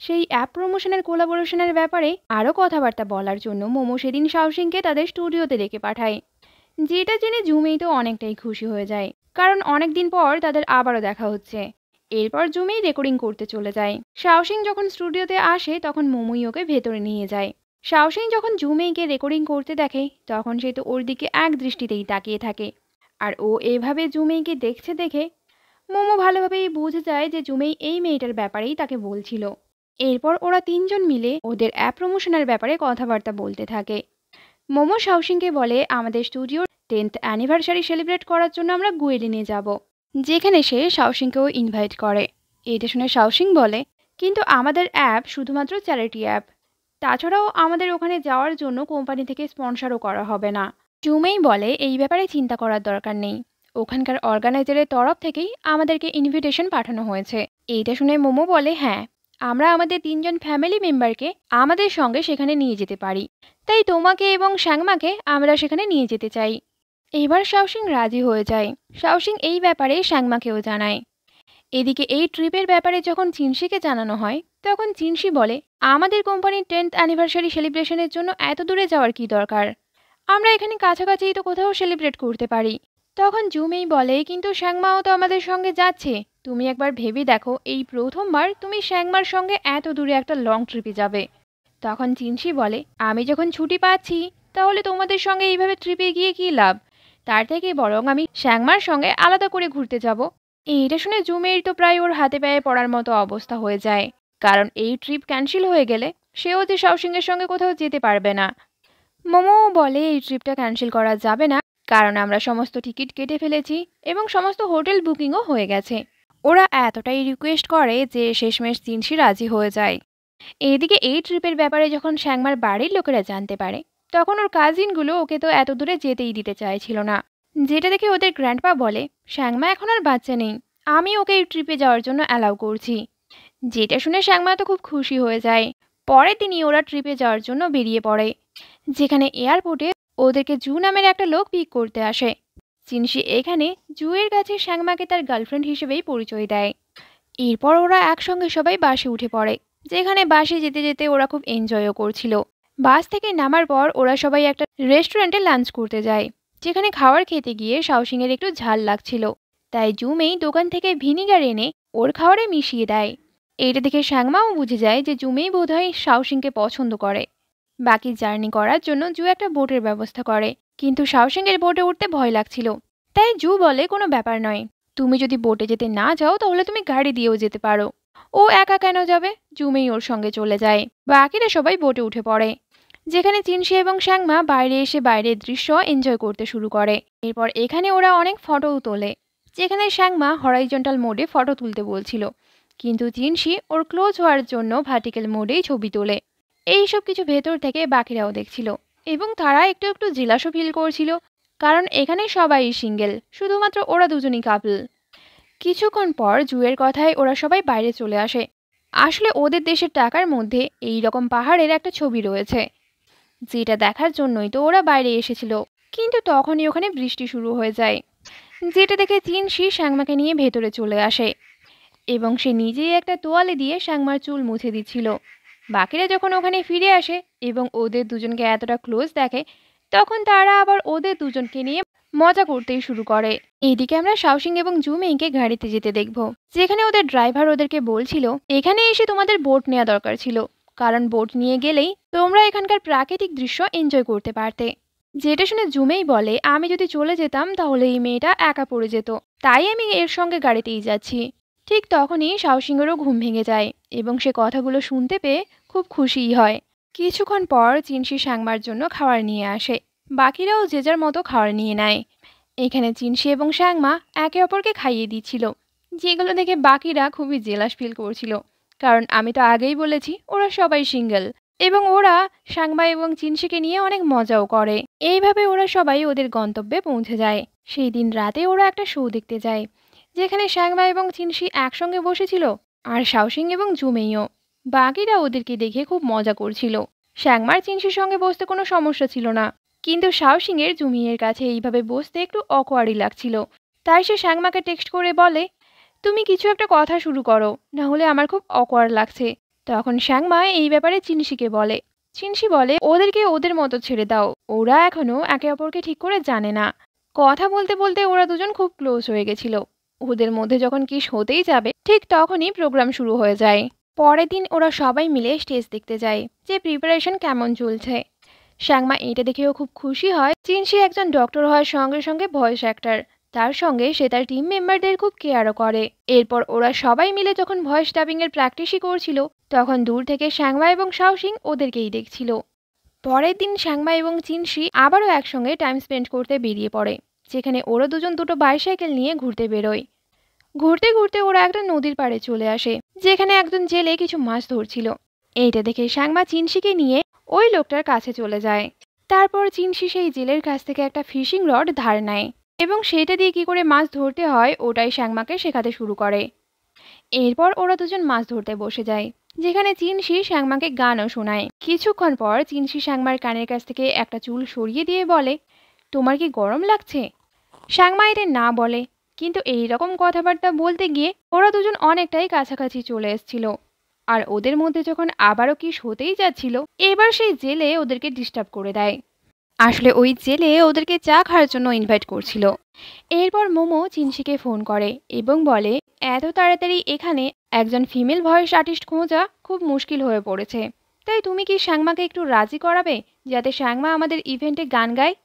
সেই অ্যাপ প্রমোশনের কোলাবোরেশনের ব্যাপারে আরও কথাবার্তা বলার জন্য মোমো সেদিন শাওসিংকে তাদের স্টুডিওতে ডেকে পাঠায়, যেটা জেনে জুমেই তো অনেকটাই খুশি হয়ে যায়, কারণ অনেক দিন পর তাদের আবারও দেখা হচ্ছে। এরপর জুমেই রেকর্ডিং করতে চলে যায়। শাওসিং যখন স্টুডিওতে আসে তখন মোমোই ওকে ভেতরে নিয়ে যায়। শাওসিং যখন জুমেইকে রেকর্ডিং করতে দেখে তখন সে তো ওর দিকে এক দৃষ্টিতেই তাকিয়ে থাকে, আর ও এভাবে জুমেইকে দেখছে দেখে মোমো ভালোভাবেই বুঝে যায় যে জুমেই এই মেয়েটার ব্যাপারেই তাকে বলছিল। এরপর ওরা তিনজন মিলে ওদের অ্যাপ প্রমোশনের ব্যাপারে কথাবার্তা বলতে থাকে। মোমো শাওসিংকে বলে, আমাদের স্টুডিওর 10th অ্যানিভার্সারি সেলিব্রেট করার জন্য আমরা গুয়েলিনে যাব, যেখানে সে শাওসিংকেও ইনভাইট করে। এটা শুনে শাওসিং বলে, কিন্তু আমাদের অ্যাপ শুধুমাত্র চ্যারিটি অ্যাপ, তাছাড়াও আমাদের ওখানে যাওয়ার জন্য কোম্পানি থেকে স্পন্সরও করা হবে না। জুমেই বলে, এই ব্যাপারে চিন্তা করার দরকার নেই, ওখানকার অর্গানাইজারের তরফ থেকেই আমাদেরকে ইনভিটেশন পাঠানো হয়েছে। এইটা শুনে মোমো বলে, হ্যাঁ, আমরা আমাদের তিনজন ফ্যামিলি মেম্বারকে আমাদের সঙ্গে সেখানে নিয়ে যেতে পারি, তাই তোমাকে এবং শ্যাংমাকে আমরা সেখানে নিয়ে যেতে চাই। এবার শাওসিং রাজি হয়ে যায়। শাওসিং এই ব্যাপারে শ্যাংমাকেও জানায়। এদিকে এই ট্রিপের ব্যাপারে যখন চিনসিকে জানানো হয় তখন চিনসি বলে, আমাদের কোম্পানির 10th অ্যানিভার্সারি সেলিব্রেশনের জন্য এত দূরে যাওয়ার কি দরকার, আমরা এখানে কাছাকাছিই তো কোথাও সেলিব্রেট করতে পারি। তখন জুমেই বলে, কিন্তু শ্যাংমাও তো আমাদের সঙ্গে যাচ্ছে, তুমি একবার ভেবে দেখো, এই প্রথমবার তুমি শ্যাংমার সঙ্গে এত দূরে একটা লং ট্রিপে যাবে। তখন চিনসি বলে, আমি যখন ছুটি পাচ্ছি তাহলে তোমাদের সঙ্গে এইভাবে ট্রিপে গিয়ে কী লাভ, তার থেকে বরং আমি শ্যাংমার সঙ্গে আলাদা করে ঘুরতে যাব। এইটা শুনে জুমের তো প্রায় ওর হাতে পায়ে পড়ার মতো অবস্থা হয়ে যায়, কারণ এই ট্রিপ ক্যান্সেল হয়ে গেলে সেও যে শাওসিংয়ের সঙ্গে কোথাও যেতে পারবে না। মোমো বলে, এই ট্রিপটা ক্যান্সেল করা যাবে না, কারণ আমরা সমস্ত টিকিট কেটে ফেলেছি এবং সমস্ত হোটেল বুকিংও হয়ে গেছে। ওরা এতটাই রিকোয়েস্ট করে যে শেষমেশ চিনসি রাজি হয়ে যায়। এদিকে এই ট্রিপের ব্যাপারে যখন শ্যাংমার বাড়ির লোকেরা জানতে পারে, তখন ওর কাজিনগুলো ওকে তো এত দূরে যেতেই দিতে চাইছিল না। যেটা দেখে ওদের গ্র্যান্ডপা বলে, শ্যাংমা এখন আর বাচ্চা নেই, আমি ওকে এই ট্রিপে যাওয়ার জন্য অ্যালাউ করছি। যেটা শুনে শ্যাংমা তো খুব খুশি হয়ে যায়। পরের দিনই ওরা ট্রিপে যাওয়ার জন্য বেরিয়ে পড়ে, যেখানে এয়ারপোর্টে ওদেরকে জু নামের একটা লোক পিক করতে আসে। চিনসি এখানে জুয়ের কাছে শ্যাংমাকে তার গার্লফ্রেন্ড হিসেবেই পরিচয় দেয়। এরপর ওরা একসঙ্গে সবাই বাসে উঠে পড়ে, যেখানে বাসে যেতে যেতে ওরা খুব এনজয়ও করছিল। বাস থেকে নামার পর ওরা সবাই একটা রেস্টুরেন্টে লাঞ্চ করতে যায়, যেখানে খাবার খেতে গিয়ে শাওসিংয়ের একটু ঝাল লাগছিল, তাই জুমেই দোকান থেকে ভিনিগার এনে ওর খাবারে মিশিয়ে দেয়। এটা দেখে শ্যাংমাও বুঝে যায় যে জুমেই বোধহয় শাওসিংকে পছন্দ করে। বাকি জার্নি করার জন্য জু একটা বোটের ব্যবস্থা করে, কিন্তু শাওসিংয়ের বোটে উঠতে ভয় লাগছিল। তাই জু বলে কোনো ব্যাপার নয়, তুমি যদি বোটে যেতে না চাও তাহলে তুমি গাড়ি দিয়েও যেতে পারো। ও একা কেন যাবে, জুমেই ওর সঙ্গে চলে যায়। বাকিরা সবাই বোটে উঠে পড়ে, যেখানে চিনসি এবং শ্যাংমা বাইরে এসে বাইরের দৃশ্য এনজয় করতে শুরু করে। এরপর এখানে ওরা অনেক ফটোও তোলে, যেখানে শ্যাংমা হরাইজন্টাল মোডে ফটো তুলতে বলছিল, কিন্তু চিনসি ওর ক্লোজ হওয়ার জন্য ভার্টিক্যাল মোডেই ছবি তোলে। এইসব কিছু ভেতর থেকে বাকিরাও দেখছিল, এবং তারা একটু একটু জেলাসও ফিল করছিল, কারণ এখানে সবাই সিঙ্গেল, শুধুমাত্র ওরা দুজনই কাপল। কিছুক্ষণ পর জুয়ের কথায় ওরা সবাই বাইরে চলে আসে। আসলে ওদের দেশের টাকার মধ্যে এই রকম পাহাড়ের একটা ছবি রয়েছে, যেটা দেখার জন্যই তো ওরা বাইরে এসেছিল। কিন্তু তখনই ওখানে বৃষ্টি শুরু হয়ে যায়, যেটা দেখে চিনসি শ্যাংমাকে নিয়ে ভেতরে চলে আসে, এবং সে নিজেই একটা তোয়ালে দিয়ে শ্যাংমার চুল মুছে দিচ্ছিল। বাকিরা যখন ওখানে ফিরে আসে এবং ওদের দুজনকে এতটা ক্লোজ দেখে, তখন তারা আবার ওদের দুজনকে নিয়ে মজা করতেই শুরু করে। এইদিকে আমরা শাওসিং এবং জুমেইকে গাড়িতে যেতে দেখব, যেখানে ওদের ড্রাইভার ওদেরকে বলছিল এখানে এসে তোমাদের বোট নেওয়া দরকার ছিল, কারণ বোট নিয়ে গেলেই তোমরা এখানকার প্রাকৃতিক দৃশ্য এনজয় করতে পারতে। যেটা শুনে জুমেই বলে, আমি যদি চলে যেতাম তাহলে এই মেয়েটা একা পড়ে যেত, তাই আমি এর সঙ্গে গাড়িতেই যাচ্ছি। ঠিক তখনই শাওসিংয়েরও ঘুম ভেঙে যায়, এবং সে কথাগুলো শুনতে পেয়ে খুব খুশিই হয়। কিছুক্ষণ পর চিনসি শ্যাংমার জন্য খাবার নিয়ে আসে, বাকিরাও যে যার মতো খাবার নিয়ে নেয়। এখানে চিনসি এবং শ্যাংমা একে অপরকে খাইয়ে দিচ্ছিল, যেগুলো দেখে বাকিরা খুবই জেলাস ফিল করছিল, কারণ আমি তো আগেই বলেছি ওরা সবাই সিঙ্গেল, এবং ওরা শ্যাংমা এবং চিনসিকে নিয়ে অনেক মজাও করে। এইভাবে ওরা সবাই ওদের গন্তব্যে পৌঁছে যায়। সেই দিন রাতে ওরা একটা শো দেখতে যায়, যেখানে শ্যাংমা এবং চিনসি একসঙ্গে বসেছিল, আর শাওসিং এবং জুমেইও। বাকিরা ওদেরকে দেখে খুব মজা করছিল। শ্যাংমার চিনসির সঙ্গে বসতে কোনো সমস্যা ছিল না, কিন্তু শাওসিংয়ের জুমিয়ের কাছে এইভাবে বসতে একটু অকওয়ার্ডই লাগছিল। তাই সে শ্যাংমাকে টেক্সট করে বলে, তুমি কিছু একটা কথা শুরু করো, না হলে আমার খুব অকওয়ার্ড লাগছে। তখন শ্যাংমা এই ব্যাপারে চিনসিকে বলে। চিনসি বলে, ওদেরকে ওদের মতো ছেড়ে দাও, ওরা এখনো একে অপরকে ঠিক করে জানে না। কথা বলতে বলতে ওরা দুজন খুব ক্লোজ হয়ে গেছিল। ওদের মধ্যে যখন কিস হতেই যাবে, ঠিক তখনই প্রোগ্রাম শুরু হয়ে যায়। পরের দিন ওরা সবাই মিলে স্টেজ দেখতে যায়, যে প্রিপারেশন কেমন চলছে। শ্যাংমা এটা দেখেও খুব খুশি হয়। চিনসি একজন ডক্টর হওয়ার সঙ্গে সঙ্গে ভয়েস অ্যাক্টর, তার সঙ্গে সে তার টিম মেম্বারদের খুব কেয়ারও করে। এরপর ওরা সবাই মিলে যখন ভয়েস ডাবিং এর প্র্যাকটিসই করছিল, তখন দূর থেকে শ্যাংমা এবং শাওসিং ওদেরকেই দেখছিল। পরের দিন শ্যাংমা এবং চিনসি আবারও একসঙ্গে টাইম স্পেন্ড করতে বেরিয়ে পড়ে, যেখানে ওরা দুজন দুটো বাইসাইকেল নিয়ে ঘুরতে বেরোয়। ঘুরতে ঘুরতে ওরা একটা নদীর পাড়ে চলে আসে, যেখানে একজন জেলে কিছু মাছ ধরছিল। এইটা দেখে শ্যাংমা চিনসিকে নিয়ে ওই লোকটার কাছে চলে যায়। তারপর চিনসি সেই জেলের কাছ থেকে একটা ফিশিং রড ধার নেয়, এবং সেটা দিয়ে কি করে মাছ ধরতে হয় ওটাই শ্যাংমাকে শেখাতে শুরু করে। এরপর ওরা দুজন মাছ ধরতে বসে যায়, যেখানে চিনসি শ্যাংমাকে গানও শোনায়। কিছুক্ষণ পর চিনসি শ্যাংমার কানের কাছ থেকে একটা চুল সরিয়ে দিয়ে বলে, তোমার কি গরম লাগছে? শ্যাংমা এতে না বলে, কিন্তু এই রকম কথাবার্তা বলতে গিয়ে ওরা দুজন অনেকটাই কাছাকাছি চলে এসেছিল। আর ওদের মধ্যে যখন আবারও কিস হতেই যাচ্ছিল, এবার সেই জেলে ওদেরকে ডিস্টার্ব করে দেয়। আসলে ওই জেলে ওদেরকে চা খাওয়ার জন্য ইনভাইট করছিল। এরপর মোমো চিনসিকে ফোন করে এবং বলে, এত তাড়াতাড়ি এখানে একজন ফিমেল ভয়েস আর্টিস্ট খোঁজা খুব মুশকিল হয়ে পড়েছে, তাই তুমি কি শ্যাংমাকে একটু রাজি করাবে, যাতে শ্যাংমা আমাদের ইভেন্টে গান গায়?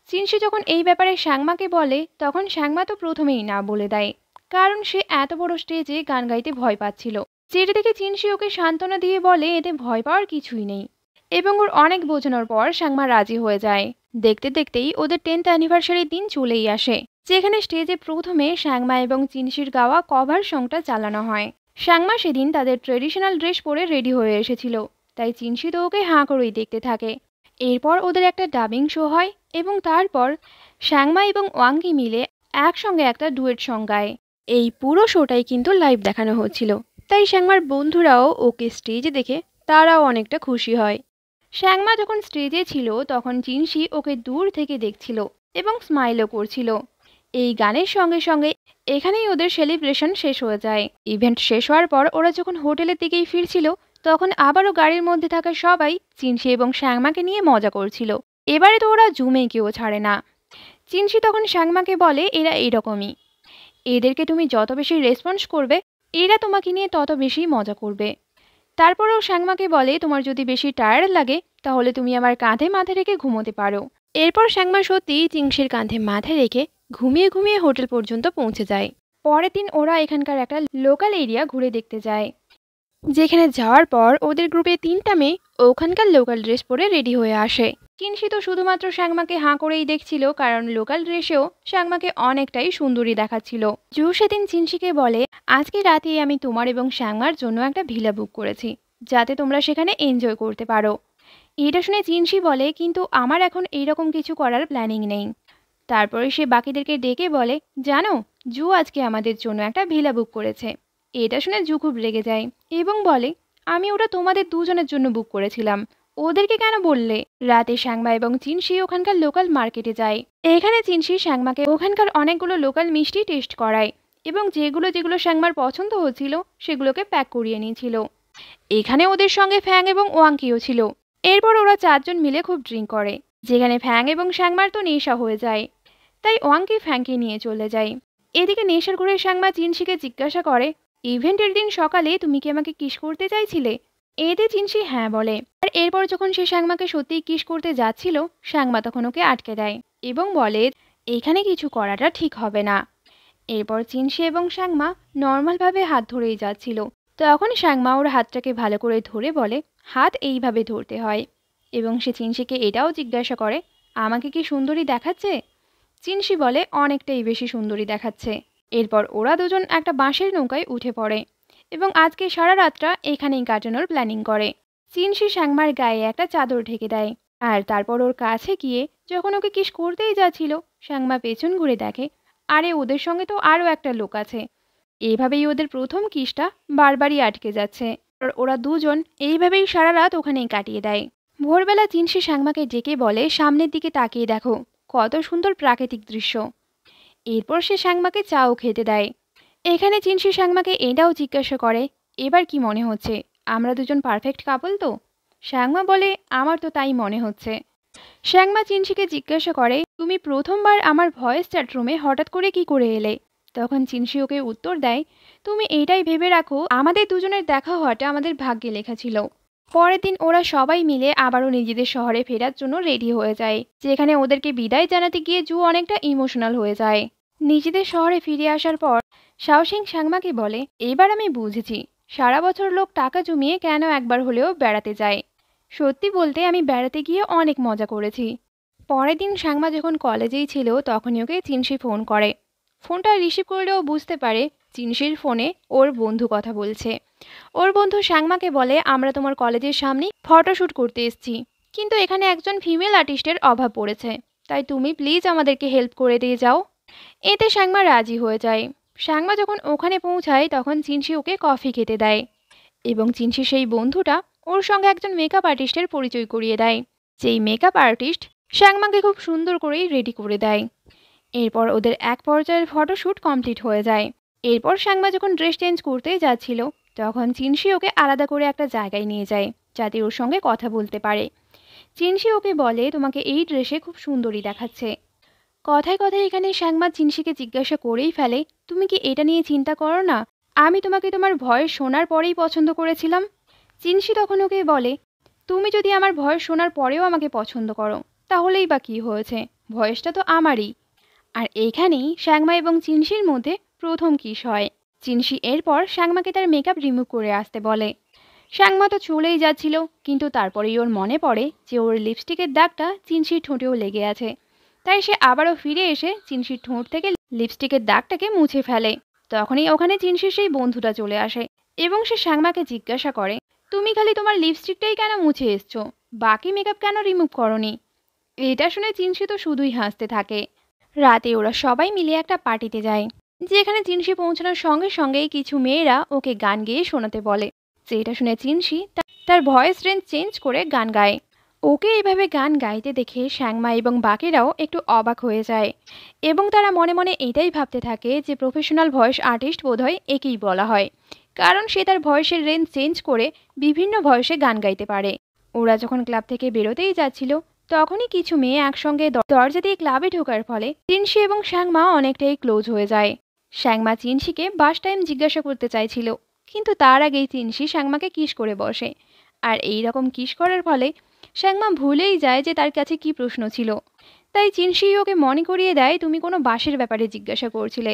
চিনসি যখন এই ব্যাপারে শ্যাংমাকে বলে, তখন শ্যাংমা তো প্রথমেই না বলে দেয়, কারণ সে এত বড় স্টেজে গান গাইতে ভয় পাচ্ছিল। যেটা থেকে চিনসি ওকে সান্ত্বনা দিয়ে বলে এতে ভয় পাওয়ার কিছুই নেই, এবং ওর অনেক বোঝানোর পর শ্যাংমা রাজি হয়ে যায়। দেখতে দেখতেই ওদের 10th অ্যানিভার্সারির দিন চলেই আসে। যেখানে স্টেজে প্রথমে শ্যাংমা এবং চিনশির গাওয়া কভার সংটা চালানো হয়। শ্যাংমা সেদিন তাদের ট্রেডিশনাল ড্রেস পরে রেডি হয়ে এসেছিল, তাই চিনশি তো ওকে হাঁ করেই দেখতে থাকে। এরপর ওদের একটা ডাবিং শো হয় এবং তারপর শ্যাংমা এবং ওয়াংকি মিলে একসঙ্গে একটা ডুয়েট সং গায়। এই পুরো শোটাই কিন্তু লাইভ দেখানো হচ্ছিল, তাই শ্যাংমার বন্ধুরাও ওকে স্টেজে দেখে তারাও অনেকটা খুশি হয়। শ্যাংমা যখন স্টেজে ছিল তখন চিনশি ওকে দূর থেকে দেখছিল এবং স্মাইলও করছিল। এই গানের সঙ্গে সঙ্গে এখানেই ওদের সেলিব্রেশন শেষ হয়ে যায়। ইভেন্ট শেষ হওয়ার পর ওরা যখন হোটেলের দিকেই ফিরছিল তখন আবারও গাড়ির মধ্যে থাকা সবাই চিনশি এবং শ্যাংমাকে নিয়ে মজা করছিল। এবারে তো ওরা জুমে কেউ ছাড়ে না। চিনশি তখন শ্যাংমাকে বলে, এরা এরকমই, এদেরকে তুমি যত বেশি রেসপন্স করবে এরা তোমাকে নিয়ে তত বেশি মজা করবে। তারপরেও শ্যাংমাকে বলে, তোমার যদি বেশি টায়ার্ড লাগে তাহলে তুমি আমার কাঁধে মাথা রেখে ঘুমোতে পারো। এরপর শ্যাংমা সত্যি চিনশির কাঁধে মাথা রেখে ঘুমিয়ে ঘুমিয়ে হোটেল পর্যন্ত পৌঁছে যায়। পরের দিন ওরা এখানকার একটা লোকাল এরিয়া ঘুরে দেখতে যায়, যেখানে যাওয়ার পর ওদের গ্রুপে 3টা মেয়ে ওখানকার লোকাল ড্রেস পরে রেডি হয়ে আসে। চিনশি তো শুধুমাত্র শ্যাংমাকে হাঁ করেই দেখছিল, কারণ লোকাল ড্রেসেও শ্যাংমাকে অনেকটাই সুন্দরী দেখাচ্ছিল। জু সেদিন চিনশিকে বলে, আজকে রাতে আমি তোমার এবং শ্যাংমার জন্য একটা ভিলা বুক করেছি, যাতে তোমরা সেখানে এনজয় করতে পারো। এটা শুনে চিনশি বলে, কিন্তু আমার এখন এইরকম কিছু করার প্ল্যানিং নেই। তারপরে সে বাকিদেরকে ডেকে বলে, জানো জু আজকে আমাদের জন্য একটা ভিলা বুক করেছে। এটা শুনে জু খুব রেগে যায় এবং বলে, আমি ওটা তোমাদের দুজনের জন্য বুক করেছিলাম, ওদেরকে কেন বললে? রাতে শ্যাংমা এবং চিনশি ওখানকার লোকাল মার্কেটে যায়। এখানে চিনশি শ্যাংমাকে ওখানকার অনেকগুলো লোকাল মিষ্টি টেস্ট করায় এবং যেগুলো যেগুলো শ্যাংমার পছন্দ হচ্ছিল সেগুলোকে প্যাক করিয়ে নিয়েছিল। এখানে ওদের সঙ্গে ফ্যাং এবং ওয়াংকিও ছিল। এরপর ওরা 4জন মিলে খুব ড্রিঙ্ক করে, যেখানে ফ্যাং এবং শ্যাংমার তো নেশা হয়ে যায়, তাই ওয়াংকি ফ্যাংকে নিয়ে চলে যায়। এদিকে নেশার ঘরে শ্যাংমা চিনশিকে জিজ্ঞাসা করে, ইভেন্টের দিন সকালে তুমি কি আমাকে কিস করতে চাইছিলে? এতে চিনশি হ্যাঁ বলে। আর এরপর যখন সে শ্যাংমাকে সত্যিই কিস করতে যাচ্ছিল, শ্যাংমা তখন ওকে আটকে দেয় এবং বলে, এখানে কিছু করাটা ঠিক হবে না। এরপর চিনশি এবং শ্যাংমা নর্মালভাবে হাত ধরেই যাচ্ছিল, তখন শ্যাংমা ওর হাতটাকে ভালো করে ধরে বলে, হাত এইভাবে ধরতে হয়। এবং সে চিনশিকে এটাও জিজ্ঞাসা করে, আমাকে কি সুন্দরী দেখাচ্ছে? চিনশি বলে, অনেকটাই বেশি সুন্দরী দেখাচ্ছে। এরপর ওরা দুজন একটা বাঁশের নৌকায় উঠে পড়ে এবং আজকে সারা রাতটা এখানেই কাটানোর প্ল্যানিং করে। চিনশি শ্যাংমার গায়ে একটা চাদর ঢেকে দেয়, আর তারপর ওর কাছে গিয়ে যখন ওকে কিস করতেই যাচ্ছিল, শ্যাংমা পেছন ঘুরে দেখে, আরে ওদের সঙ্গে তো আরও একটা লোক আছে। এইভাবেই ওদের প্রথম কিসটা বারবারই আটকে যাচ্ছে। আর ওরা দুজন এইভাবেই সারা রাত ওখানেই কাটিয়ে দেয়। ভোরবেলা চিনশি শ্যাংমাকে ডেকে বলে, সামনের দিকে তাকিয়ে দেখো, কত সুন্দর প্রাকৃতিক দৃশ্য। এরপর সে শ্যাংমাকে চাও খেতে দেয়। এখানে চিনশি শ্যাংমাকে এটাও জিজ্ঞাসা করে, এবার কি মনে হচ্ছে, আমরা দুজন পারফেক্ট কাপল তো? শ্যাংমা বলে, আমার তো তাই মনে হচ্ছে। শ্যাংমা চিনশিকে জিজ্ঞাসা করে, তুমি প্রথমবার আমার ভয়েস চ্যাটরুমে হঠাৎ করে কি করে এলে? তখন চিনশি ওকে উত্তর দেয়, তুমি এইটাই ভেবে রাখো, আমাদের দুজনের দেখা হওয়াটা আমাদের ভাগ্যে লেখা ছিল। পরের দিন ওরা সবাই মিলে আবারও নিজেদের শহরে ফেরার জন্য রেডি হয়ে যায়, যেখানে ওদেরকে বিদায় জানাতে গিয়ে জু অনেকটা ইমোশনাল হয়ে যায়। নিজেদের শহরে ফিরে আসার পর শাওশিং শ্যাংমাকে বলে, এবার আমি বুঝেছি সারা বছর লোক টাকা জমিয়ে কেন একবার হলেও বেড়াতে যায়। সত্যি বলতে আমি বেড়াতে গিয়ে অনেক মজা করেছি। পরের দিন শ্যাংমা যখন কলেজেই ছিল তখনই ওকে চিনশি ফোন করে। ফোনটা রিসিভ করলেও বুঝতে পারে চিনশির ফোনে ওর বন্ধু কথা বলছে। ওর বন্ধু শ্যাংমাকে বলে, আমরা তোমার কলেজের সামনে ফটোশ্যুট করতে এসেছি, কিন্তু এখানে একজন ফিমেল আর্টিস্টের অভাব পড়েছে, তাই তুমি প্লিজ আমাদেরকে হেল্প করে দিয়ে যাও। এতে শ্যাংমা রাজি হয়ে যায়। শ্যাংমা যখন ওখানে পৌঁছায় তখন চিনশি ওকে কফি খেতে দেয় এবং চিনশি সেই বন্ধুটা ওর সঙ্গে একজন মেকআপ আর্টিস্টের পরিচয় করিয়ে দেয়, যেই মেকআপ আর্টিস্ট শ্যাংমাকে খুব সুন্দর করেই রেডি করে দেয়। এরপর ওদের এক পর্যায়ের ফটোশ্যুট কমপ্লিট হয়ে যায়। এরপর শ্যাংমা যখন ড্রেস চেঞ্জ করতে যাচ্ছিল তখন চিনশি ওকে আলাদা করে একটা জায়গায় নিয়ে যায়, যাতে ওর সঙ্গে কথা বলতে পারে। চিনশি ওকে বলে, তোমাকে এই ড্রেসে খুব সুন্দরী দেখাচ্ছে। কথায় কথায় এখানে শ্যাংমা চিনশিকে জিজ্ঞাসা করেই ফেলে, তুমি কি এটা নিয়ে চিন্তা করো না, আমি তোমাকে তোমার ভয়েস শোনার পরেই পছন্দ করেছিলাম। চিনশি তখন ওকে বলে, তুমি যদি আমার ভয়েস শোনার পরেও আমাকে পছন্দ করো তাহলেই বা কী হয়েছে, ভয়েসটা তো আমারই। আর এইখানেই শ্যাংমা এবং চিনশির মধ্যে প্রথম কিস হয়। চিনশি এরপর শ্যাংমাকে তার মেকআপ রিমুভ করে আসতে বলে। শ্যাংমা তো চলেই যাচ্ছিল, কিন্তু তারপরেই ওর মনে পড়ে যে ওর লিপস্টিকের দাগটা চিনশির ঠোঁটেও লেগে আছে, তাই সে আবারও ফিরে এসে চিনসির ঠোঁট থেকে লিপস্টিকের দাগটাকে মুছে ফেলে। তখনই ওখানে চিনসির সেই বন্ধুটা চলে আসে এবং সে সাংমাকে জিজ্ঞাসা করে, তুমি খালি তোমার লিপস্টিকটাই কেন মুছে এসছো, বাকি মেকআপ কেন রিমুভ করনি? এটা শুনে চিনসি তো শুধুই হাসতে থাকে। রাতে ওরা সবাই মিলে একটা পার্টিতে যায়, যেখানে চিনসি পৌঁছানোর সঙ্গে সঙ্গেই কিছু মেয়েরা ওকে গান গেয়ে শোনাতে বলে। যেটা শুনে চিনসি তার ভয়েস রেঞ্জ চেঞ্জ করে গান গায়। ওকে এইভাবে গান গাইতে দেখে শ্যাংমা এবং বাকিরাও একটু অবাক হয়ে যায় এবং তারা মনে মনে এটাই ভাবতে থাকে যে প্রফেশনাল ভয়েস আর্টিস্ট বোধহয় একেই বলা হয়, কারণ সে তার ভয়েসের রেঞ্জ চেঞ্জ করে বিভিন্ন ভয়েসে গান গাইতে পারে। ওরা যখন ক্লাব থেকে বেরোতেই যাচ্ছিল, তখনই কিছু মেয়ে একসঙ্গে দরজা দিয়ে ক্লাবে ঢোকার ফলে চিনসি এবং শ্যাংমা অনেকটাই ক্লোজ হয়ে যায়। শ্যাংমা চিনসিকে বাস টাইম জিজ্ঞাসা করতে চাইছিল, কিন্তু তার আগেই চিনসি শ্যাংমাকে কিস করে বসে। আর এই রকম কিস করার ফলে শ্যাংমা ভুলেই যায় যে তার কাছে কি প্রশ্ন ছিল। তাই চিনসি ওকে মনে করিয়ে দেয়, তুমি কোনো বাসের ব্যাপারে জিজ্ঞাসা করছিলে।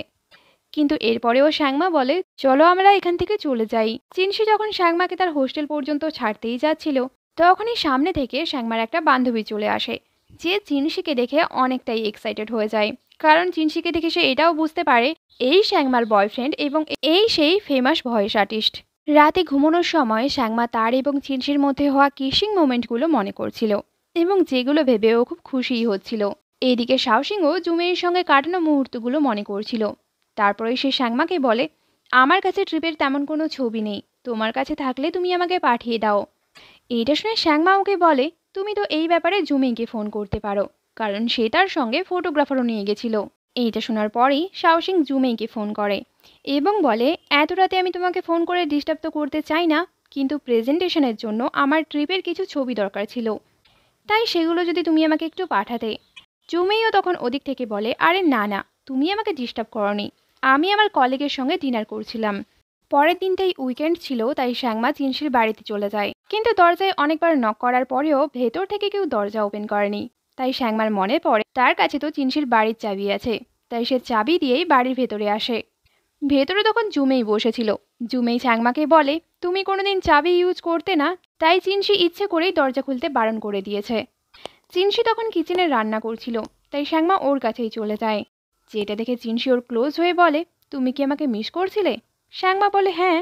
কিন্তু এরপরেও শ্যাংমা বলে, চলো আমরা এখান থেকে চলে যাই। চিনসি যখন শ্যাংমাকে তার হোস্টেল পর্যন্ত ছাড়তেই যাচ্ছিল, তখনই সামনে থেকে শ্যাংমার একটা বান্ধবী চলে আসে, যে চিনসিকে দেখে অনেকটাই এক্সাইটেড হয়ে যায়, কারণ চিনসিকে দেখে সে এটাও বুঝতে পারে এই শ্যাংমার বয়ফ্রেন্ড এবং এই সেই ফেমাস ভয়েস আর্টিস্ট। রাতে ঘুমানোর সময় শ্যাংমা তার এবং চিনসির মধ্যে হওয়া কিসিং মোমেন্টগুলো মনে করছিল এবং যেগুলো ভেবে ও খুব খুশিই হচ্ছিল। এদিকে শাওসিংও জুমেইয়ের সঙ্গে কাটানো মুহূর্তগুলো মনে করছিল। তারপরে সে শ্যাংমাকে বলে, আমার কাছে ট্রিপের তেমন কোনো ছবি নেই, তোমার কাছে থাকলে তুমি আমাকে পাঠিয়ে দাও। এটা শুনে শ্যাংমা ওকে বলে, তুমি তো এই ব্যাপারে জুমেইকে ফোন করতে পারো, কারণ সে তার সঙ্গে ফটোগ্রাফারও নিয়ে গেছিল। এইটা শোনার পরেই শাওসিং জুমেইকে ফোন করে এবং বলে, এত রাতে আমি তোমাকে ফোন করে ডিস্টার্ব তো করতে চাই না, কিন্তু প্রেজেন্টেশনের জন্য আমার ট্রিপের কিছু ছবি দরকার ছিল, তাই সেগুলো যদি তুমি আমাকে একটু পাঠাতে। জুমেইও তখন ওদিক থেকে বলে, আরে না না, তুমি আমাকে ডিস্টার্ব করনি, আমি আমার কলিগের সঙ্গে ডিনার করছিলাম। পরের দিনটাই উইকেন্ড ছিল, তাই শ্যাংমা চিনসির বাড়িতে চলে যায়, কিন্তু দরজায় অনেকবার নক করার পরেও ভেতর থেকে কেউ দরজা ওপেন করেনি। তাই শ্যাংমার মনে পড়ে তার কাছে তো চিনসির বাড়ির চাবি আছে, তাই সে চাবি দিয়েই বাড়ির ভেতরে আসে। ভেতরে তখন জুমেই বসেছিল। জুমেই শ্যাংমাকে বলে, তুমি কোনোদিন চাবি ইউজ করতে না, তাই চিনসি ইচ্ছে করেই দরজা খুলতে বারণ করে দিয়েছে। চিনসি তখন কিচেনে রান্না করছিল, তাই শ্যাংমা ওর কাছেই চলে যায়। যেটা দেখে চিনসি ওর ক্লোজ হয়ে বলে, তুমি কি আমাকে মিস করছিলে? শ্যাংমা বলে, হ্যাঁ।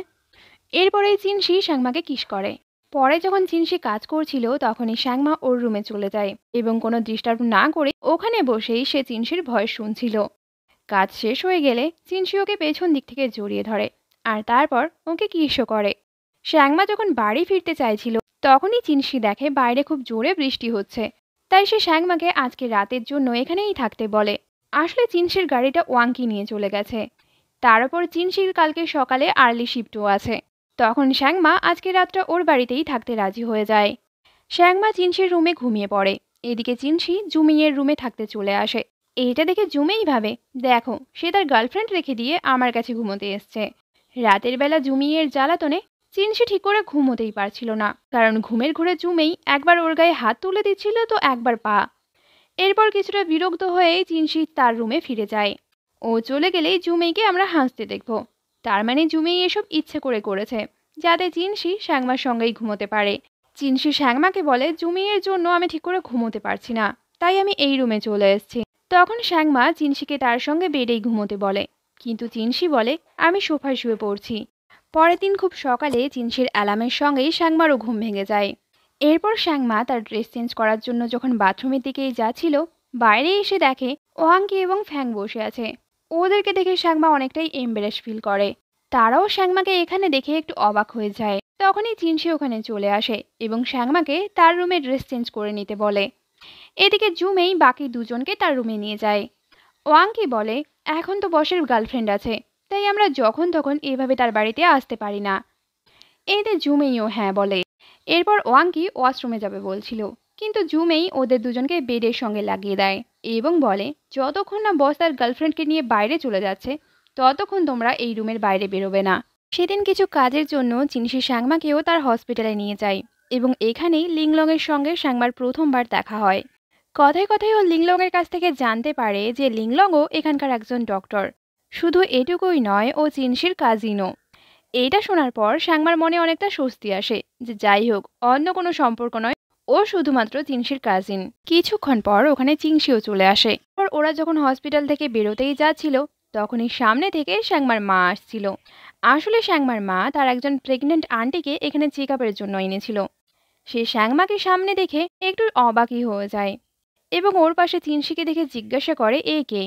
এরপরেই চিনসি শ্যাংমাকে কিস করে। পরে যখন চিনসি কাজ করছিল, তখনই শ্যাংমা ওর রুমে চলে যায় এবং কোনো ডিস্টার্ব না করে ওখানে বসেই সে চিনসির ভয়েস শুনছিল। কাজ শেষ হয়ে গেলে চিনসি ওকে পেছন দিক থেকে জড়িয়ে ধরে আর তারপর ওকে কিসও করে। শ্যাংমা যখন বাড়ি ফিরতে চাইছিল, তখনই চিনসি দেখে বাইরে খুব জোরে বৃষ্টি হচ্ছে, তাই সে শ্যাংমাকে আজকে রাতের জন্য এখানেই থাকতে বলে। আসলে চিনসির গাড়িটা ওয়াংকি নিয়ে চলে গেছে, তার উপর চিনসির কালকে সকালে আর্লি শিফটও আছে। তখন শ্যাংমা আজকে রাতটা ওর বাড়িতেই থাকতে রাজি হয়ে যায়। শ্যাংমা চিনসির রুমে ঘুমিয়ে পড়ে। এদিকে চিনসি জুমিংয়ের রুমে থাকতে চলে আসে। এটা দেখে জুমেই ভাবে, দেখো সে তার গার্লফ্রেন্ড রেখে দিয়ে আমার কাছে ঘুমোতে এসছে। রাতের বেলা জুমিংয়ের জ্বালাতনে চিনসি ঠিক করে ঘুমোতেই পারছিল না, কারণ ঘুমের ঘোরে জুমেই একবার ওর গায়ে হাত তুলে দিচ্ছিল তো একবার পা। এরপর কিছুটা বিরক্ত হয়ে চিনসি তার রুমে ফিরে যায়। ও চলে গেলেই জুমেইকে আমরা হাসতে দেখব, তার মানে জুমেই এসব ইচ্ছে করে করেছে যাতে চিনসি শ্যাংমার সঙ্গেই ঘুমোতে পারে। চিনসি শ্যাংমাকে বলে, জুমেইয়ের জন্য আমি ঠিক করে ঘুমোতে পারছি না, তাই আমি এই রুমে চলে এসেছি। তখন শ্যাংমা চিনসিকে তার সঙ্গে বেডেই ঘুমোতে বলে, কিন্তু চিনসি বলে, আমি সোফায় শুয়ে পড়ছি। পরের দিন খুব সকালে চিনসির অ্যালার্মের সঙ্গেই শ্যাংমারও ঘুম ভেঙে যায়। এরপর শ্যাংমা তার ড্রেস চেঞ্জ করার জন্য যখন বাথরুমের দিকেই যাচ্ছিল, বাইরে এসে দেখে ওয়াংকি এবং ফ্যাং বসে আছে। ওদেরকে দেখে শ্যাংমা অনেকটাই এম্বারেস ফিল করে। তারাও শ্যাংমাকে এখানে দেখে একটু অবাক হয়ে যায়। তখনই চিনসি ওখানে চলে আসে এবং শ্যাংমাকে তার রুমে ড্রেস চেঞ্জ করে নিতে বলে। এদিকে জুমেই বাকি দুজনকে তার রুমে নিয়ে যায়। ওয়াংকি বলে, এখন তো বসের গার্লফ্রেন্ড আছে, তাই আমরা যখন তখন এভাবে তার বাড়িতে আসতে পারি না। এতে জুমেইও হ্যাঁ বলে। এরপর ওয়াংকি ওয়াশরুমে যাবে বলছিল, কিন্তু জুমেই ওদের দুজনকে বেডের সঙ্গে লাগিয়ে দেয় এবং বলে, যতক্ষণ না বস তার গার্লফ্রেন্ডকে নিয়ে বাইরে চলে যাচ্ছে, ততক্ষণ তোমরা এই রুমের বাইরে বেরোবে না। সেদিন কিছু কাজের জন্য চিনসি শ্যাংমাকেও তার হসপিটালে নিয়ে যায় এবং এখানেই লিংলংয়ের সঙ্গে শ্যাংমার প্রথমবার দেখা হয়। কথায় কথায় ও লিংলংয়ের কাছ থেকে জানতে পারে যে লিংলংও এখানকার একজন ডক্টর। শুধু এটুকুই নয়, ও চিনসির কাজিনও। এইটা শোনার পর শ্যাংমার মনে অনেকটা স্বস্তি আসে যে যাই হোক, অন্য কোনো সম্পর্ক নয়, ও শুধুমাত্র চিনশির কাজিন। কিছুক্ষণ পর ওখানে চিংশিও চলে আসে। ওরা যখন হসপিটাল থেকে বেরোতেই যাচ্ছিল তখনই সামনে থেকে শ্যাংমার মা আসছিল। আসলে শ্যাংমার মা তার একজন প্রেগনেন্ট আন্টিকে এখানে চেক আপের জন্য এনেছিল। সে শ্যাংমাকে সামনে দেখে একটু অবাকই হয়ে যায় এবং ওর পাশে চিনশিকে দেখে জিজ্ঞাসা করে এ কে।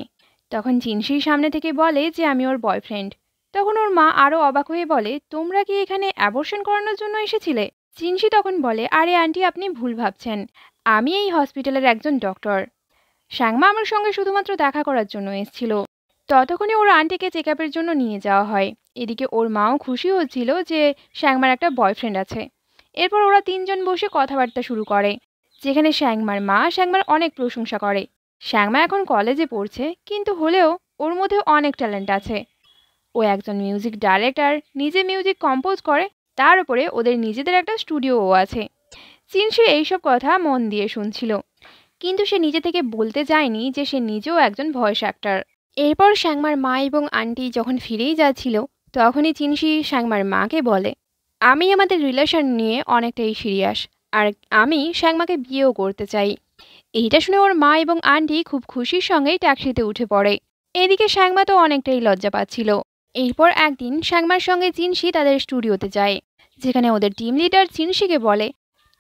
তখন চিনশির সামনে থেকে বলে যে আমি ওর বয়ফ্রেন্ড। তখন ওর মা আরও অবাক হয়ে বলে তোমরা কি এখানে অ্যাবর্শন করানোর জন্য এসেছিলে? চিনশি তখন বলে আরে আন্টি আপনি ভুল ভাবছেন, আমি এই হসপিটালের একজন ডক্টর। শ্যাংমা আমার সঙ্গে শুধুমাত্র দেখা করার জন্য এসেছিল। ততক্ষণে ওর আন্টিকে চেক আপের জন্য নিয়ে যাওয়া হয়। এদিকে ওর মাও খুশি হচ্ছিল যে শ্যাংমার একটা বয়ফ্রেন্ড আছে। এরপর ওরা তিনজন বসে কথাবার্তা শুরু করে, যেখানে শ্যাংমার মা শ্যাংমার অনেক প্রশংসা করে। শ্যাংমা এখন কলেজে পড়ছে, কিন্তু হলেও ওর মধ্যে অনেক ট্যালেন্ট আছে। ও একজন মিউজিক ডাইরেক্টর, নিজে মিউজিক কম্পোজ করে, তার উপরে ওদের নিজেদের একটা স্টুডিওও আছে। চিনশি এইসব কথা মন দিয়ে শুনছিল, কিন্তু সে নিজে থেকে বলতে চায়নি যে সে নিজেও একজন ভয়েস অ্যাক্টর। এরপর শ্যাংমার মা এবং আন্টি যখন ফিরেই যাচ্ছিল তখনই চিনশি শ্যাংমার মাকে বলে আমি আমাদের রিলেশন নিয়ে অনেকটাই সিরিয়াস, আর আমি শ্যাংমাকে বিয়েও করতে চাই। এইটা শুনে ওর মা এবং আন্টি খুব খুশির সঙ্গেই ট্যাক্সিতে উঠে পড়ে। এদিকে শ্যাংমা তো অনেকটাই লজ্জা পাচ্ছিল। এরপর একদিন শ্যাংমার সঙ্গে চিনশি তাদের স্টুডিওতে যায়, যেখানে ওদের টিম লিডার চিনশিকে বলে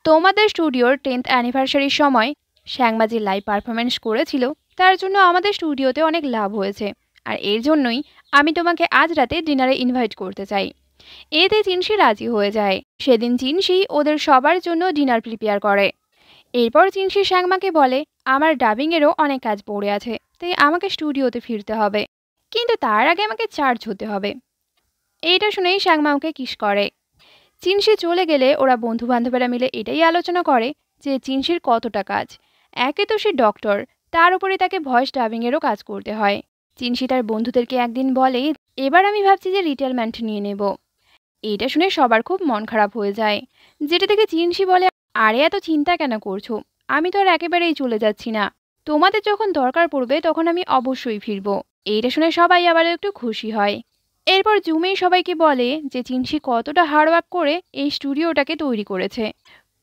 তোমাদের স্টুডিওর 10th অ্যানিভার্সারির সময় শ্যাংমা যে লাইভ পারফরমেন্স করেছিল তার জন্য আমাদের স্টুডিওতে অনেক লাভ হয়েছে, আর এর জন্যই আমি তোমাকে আজ রাতে ডিনারে ইনভাইট করতে চাই। এতে চিনশি রাজি হয়ে যায়। সেদিন চিনশি ওদের সবার জন্য ডিনার প্রিপেয়ার করে। এরপর চিনশি শ্যাংমাকে বলে আমার ডাবিংয়েরও অনেক কাজ পড়ে আছে, তাই আমাকে স্টুডিওতে ফিরতে হবে, কিন্তু তার আগে আমাকে চার্জ হতে হবে। এইটা শুনেই শ্যাংমা ওকে কিস করে। চিনশি চলে গেলে ওরা বন্ধু বান্ধবেরা মিলে এটাই আলোচনা করে যে চিনশির কতটা কাজ। একে তো সে ডক্টর, তার উপরে তাকে ভয়েস ডাবিংয়েরও কাজ করতে হয়। চিনশি তার বন্ধুদেরকে একদিন বলে এবার আমি ভাবছি যে রিটায়ারমেন্ট নিয়ে নেব। এটা শুনে সবার খুব মন খারাপ হয়ে যায়, যেটা থেকে চিনশি বলে আরে এত চিন্তা কেন করছো, আমি তো আর একেবারেই চলে যাচ্ছি না, তোমাদের যখন দরকার পড়বে তখন আমি অবশ্যই ফিরবো। এইটা শুনে সবাই আবার একটু খুশি হয়। এরপর জুমেই সবাইকে বলে যে চিনশি কতটা হার্ডওয়ার্ক করে এই স্টুডিওটাকে তৈরি করেছে।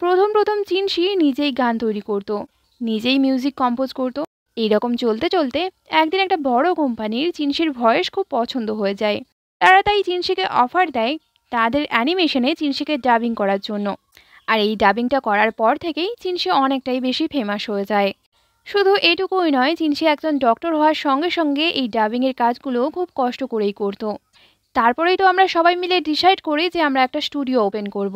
প্রথম প্রথম চিনশি নিজেই গান তৈরি করত, নিজেই মিউজিক কম্পোজ করত। এইরকম চলতে চলতে একদিন একটা বড় কোম্পানির চিনশির ভয়েস খুব পছন্দ হয়ে যায়। তারা তাই চিনশিকে অফার দেয় তাদের অ্যানিমেশনে চিনশিকে ডাবিং করার জন্য। আর এই ডাবিংটা করার পর থেকেই চিনশি অনেকটাই বেশি ফেমাস হয়ে যায়। শুধু এটুকুই নয়, চিনশি একজন ডক্টর হওয়ার সঙ্গে সঙ্গে এই ডাবিংয়ের কাজগুলো খুব কষ্ট করেই করত। তারপরেই তো আমরা সবাই মিলে ডিসাইড করি যে আমরা একটা স্টুডিও ওপেন করব।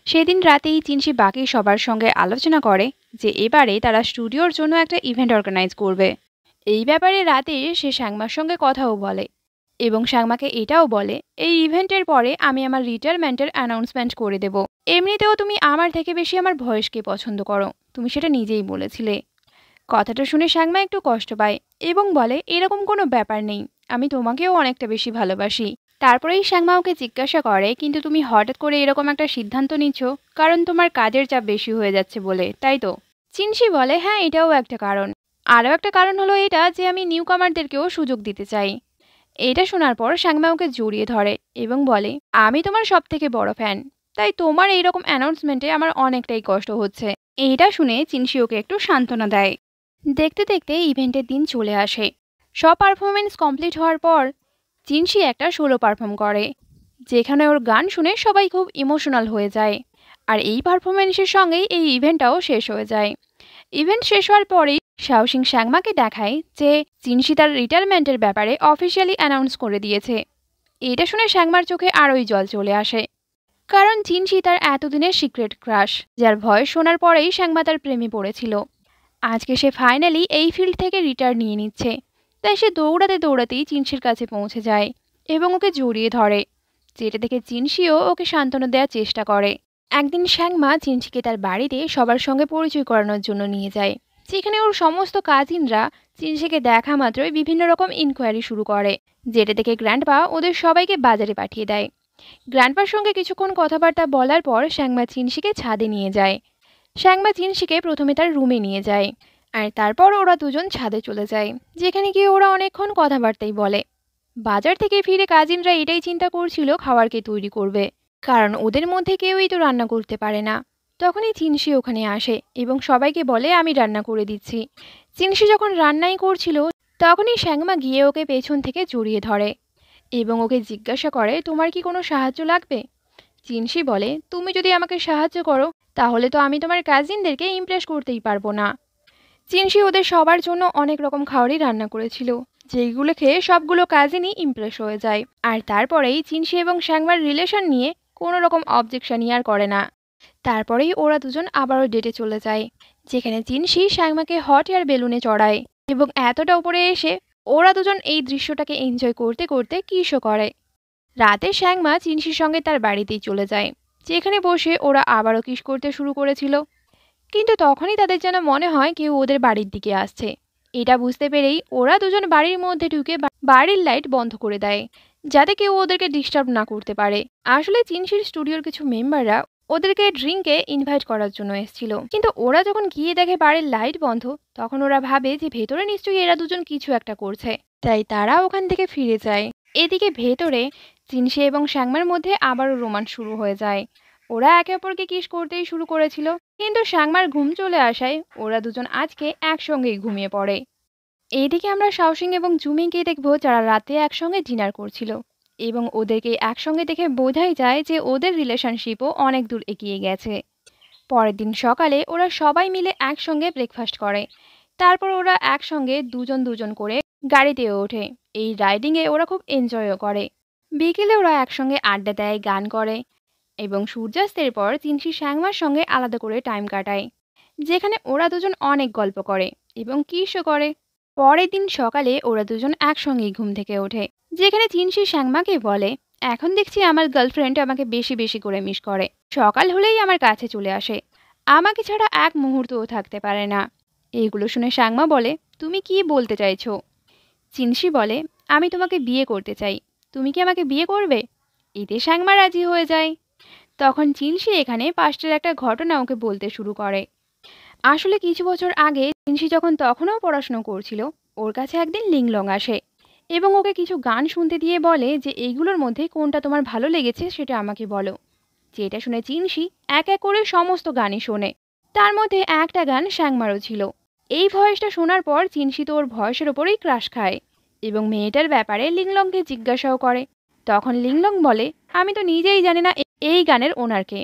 সেদিন রাতেই চিনশি বাকি সবার সঙ্গে আলোচনা করে যে এবারে তারা স্টুডিওর জন্য একটা ইভেন্ট অর্গানাইজ করবে। এই ব্যাপারে রাতে সে শ্যাংমার সঙ্গে কথাও বলে এবং শ্যাংমাকে এটাও বলে এই ইভেন্টের পরে আমি আমার রিটায়ারমেন্টের অ্যানাউন্সমেন্ট করে দেব। এমনিতেও তুমি আমার থেকে বেশি আমার ভয়েসকে পছন্দ করো, তুমি সেটা নিজেই বলেছিলে। কথাটা শুনে শ্যাংমা একটু কষ্ট পায় এবং বলে এরকম কোনো ব্যাপার নেই, আমি তোমাকেও অনেকটা বেশি ভালোবাসি। তারপরেই শ্যাংমা ওকে জিজ্ঞাসা করে কিন্তু তুমি হঠাৎ করে এরকম একটা সিদ্ধান্ত নিচ্ছ কারণ তোমার কাজের চাপ বেশি হয়ে যাচ্ছে বলে, তাই তো? চিনশি বলে হ্যাঁ এটাও একটা কারণ, আরও একটা কারণ হলো এটা যে আমি নিউ কামারদেরকেও সুযোগ দিতে চাই। এটা শোনার পর শ্যাংমা ওকে জড়িয়ে ধরে এবং বলে আমি তোমার সব থেকে বড় ফ্যান, তাই তোমার এইরকম অ্যানাউন্সমেন্টে আমার অনেকটাই কষ্ট হচ্ছে। এইটা শুনে চিনশি ওকে একটু সান্ত্বনা দেয়। দেখতে দেখতে ইভেন্টের দিন চলে আসে। সব পারফরমেন্স কমপ্লিট হওয়ার পর চিনশি একটা সোলো পারফর্ম করে, যেখানে ওর গান শুনে সবাই খুব ইমোশনাল হয়ে যায়। আর এই পারফরমেন্সের সঙ্গেই এই ইভেন্টটাও শেষ হয়ে যায়। ইভেন্ট শেষ হওয়ার পরেই শাওসিং শ্যাংমাকে দেখায় যে চিনশি তার রিটায়ারমেন্টের ব্যাপারে অফিসিয়ালি অ্যানাউন্স করে দিয়েছে। এটা শুনে শ্যাংমার চোখে আরোই জল চলে আসে, কারণ চিনশি তার এতদিনের সিক্রেট ক্রাশ, যার ভয়েস শোনার পরেই শ্যাংমা তার প্রেমে পড়েছিল। আজকে সে ফাইনালি এই ফিল্ড থেকে রিটায়ার নিয়ে নিচ্ছে। তাই সে দৌড়াতে দৌড়াতেই চিনশির কাছে পৌঁছে যায় এবং ওকে জড়িয়ে ধরে, যেটা দেখে চিনশিও ওকে সান্ত্বনা দেওয়ার চেষ্টা করে। একদিন শ্যাংমা চিনশিকে তার বাড়িতে সবার সঙ্গে পরিচয় করানোর জন্য নিয়ে যায়, যেখানে ওর সমস্ত কাজিনরা চিনশিকে দেখা মাত্রই বিভিন্ন রকম ইনকোয়ারি শুরু করে, যেটা দেখে গ্র্যান্ডপা ওদের সবাইকে বাজারে পাঠিয়ে দেয়। গ্র্যান্ডপার সঙ্গে কিছুক্ষণ কথাবার্তা বলার পর শ্যাংমা চিনশিকে ছাদে নিয়ে যায়। শ্যাংমা চিনশিকে প্রথমে তার রুমে নিয়ে যায়, আর তারপর ওরা দুজন ছাদে চলে যায়, যেখানে গিয়ে ওরা অনেকক্ষণ কথাবার্তাই বলে। বাজার থেকে ফিরে কাজিনরা এটাই চিন্তা করছিল খাবার কে তৈরি করবে, কারণ ওদের মধ্যে কেউই তো রান্না করতে পারে না। তখনই চিনশি ওখানে আসে এবং সবাইকে বলে আমি রান্না করে দিচ্ছি। চিনশি যখন রান্নাই করছিল তখনই শ্যাংমা গিয়ে ওকে পেছন থেকে জড়িয়ে ধরে এবং ওকে জিজ্ঞাসা করে তোমার কি কোনো সাহায্য লাগবে। চিনশি বলে তুমি যদি আমাকে সাহায্য করো তাহলে তো আমি তোমার কাজিনদেরকে ইমপ্রেস করতেই পারবো না। চিনশি ওদের সবার জন্য অনেক রকম খাবারই রান্না করেছিল, যেইগুলো খেয়ে সবগুলো কাজিনই ইমপ্রেস হয়ে যায়। আর তারপরেই চিনশি এবং শ্যাংমার রিলেশন নিয়ে কোনো রকম অবজেকশনই আর করে না। তারপরেই ওরা দুজন আবারও ডেটে চলে যায়, যেখানে চিনশি শ্যাংমাকে হট এয়ার বেলুনে চড়ায় এবং এতটা উপরে এসে ওরা দুজন এই দৃশ্যটাকে এনজয় করতে করতে কিসও করে। রাতে শ্যাংমা চিনশির সঙ্গে তার বাড়িতেই চলে যায়, যেখানে বসে ওরা আবারও কিস করতে শুরু করেছিল। কিন্তু তখনই তাদের যেন মনে হয় কেউ ওদের বাড়ির দিকে আসছে। এটা বুঝতে পেরেই ওরা দুজন বাড়ির মধ্যে ঢুকে বাড়ির লাইট বন্ধ করে দেয়, যাতে কেউ ওদেরকে ডিস্টার্ব না করতে পারে। আসলে চিনশির স্টুডিওর কিছু মেম্বাররা ওদেরকে ড্রিঙ্কে ইনভাইট করার জন্য এসেছিল, কিন্তু ওরা যখন গিয়ে দেখে বাড়ির লাইট বন্ধ তখন ওরা ভাবে যে ভেতরে নিশ্চয়ই এরা দুজন কিছু একটা করছে, তাই তারা ওখান থেকে ফিরে যায়। এদিকে ভেতরে চিনশি এবং শ্যাংমার মধ্যে আবারও রোমান্স শুরু হয়ে যায়। ওরা একে অপরকে কিস করতেই শুরু করেছিল, কিন্তু শ্যাংমার ঘুম চলে আসায় ওরা দুজন আজকে একসঙ্গেই ঘুমিয়ে পড়ে। এইদিকে আমরা শাওশিং এবং জুমিংকে দেখব যারা রাতে একসঙ্গে ডিনার করছিল এবং ওদেরকে একসঙ্গে দেখে বোঝাই যায় যে ওদের রিলেশনশিপও অনেক দূর এগিয়ে গেছে। পরের দিন সকালে ওরা সবাই মিলে একসঙ্গে ব্রেকফাস্ট করে। তারপর ওরা একসঙ্গে দুজন দুজন করে গাড়িতে ওঠে। এই রাইডিংয়ে ওরা খুব এনজয়ও করে। বিকেলে ওরা একসঙ্গে আড্ডা দেয়, গান করে এবং সূর্যাস্তের পর চিনশি শ্যাংমার সঙ্গে আলাদা করে টাইম কাটায়, যেখানে ওরা দুজন অনেক গল্প করে এবং কিসও করে। পরের দিন সকালে ওরা দুজন একসঙ্গেই ঘুম থেকে ওঠে, যেখানে চিনশি শ্যাংমাকে বলে এখন দেখছি আমার গার্লফ্রেন্ড আমাকে বেশি বেশি করে মিস করে, সকাল হলেই আমার কাছে চলে আসে, আমাকে ছাড়া এক মুহূর্তও থাকতে পারে না। এইগুলো শুনে শ্যাংমা বলে তুমি কি বলতে চাইছো। চিনশি বলে আমি তোমাকে বিয়ে করতে চাই, তুমি কি আমাকে বিয়ে করবে। এতে শ্যাংমা রাজি হয়ে যায়। তখন চিনশি এখানে পাস্টের একটা ঘটনা ওকে বলতে শুরু করে। আসলে কিছু বছর আগে চিনশি যখন তখনও পড়াশুনো করছিল, ওর কাছে একদিন লিংলং আসে এবং ওকে কিছু গান শুনতে দিয়ে বলে যে এইগুলোর মধ্যে কোনটা তোমার ভালো লেগেছে সেটা আমাকে বলো। যেটা শুনে চিনশি এক এক করে সমস্ত গানই শোনে। তার মধ্যে একটা গান শ্যাংমারও ছিল। এই ভয়েসটা শোনার পর চিনশি তো ওর ভয়েসের ওপরেই ক্রাশ খায় এবং মেয়েটার ব্যাপারে লিংলংকে জিজ্ঞাসাও করে। তখন লিংলং বলে আমি তো নিজেই জানি না এই গানের ওনারকে,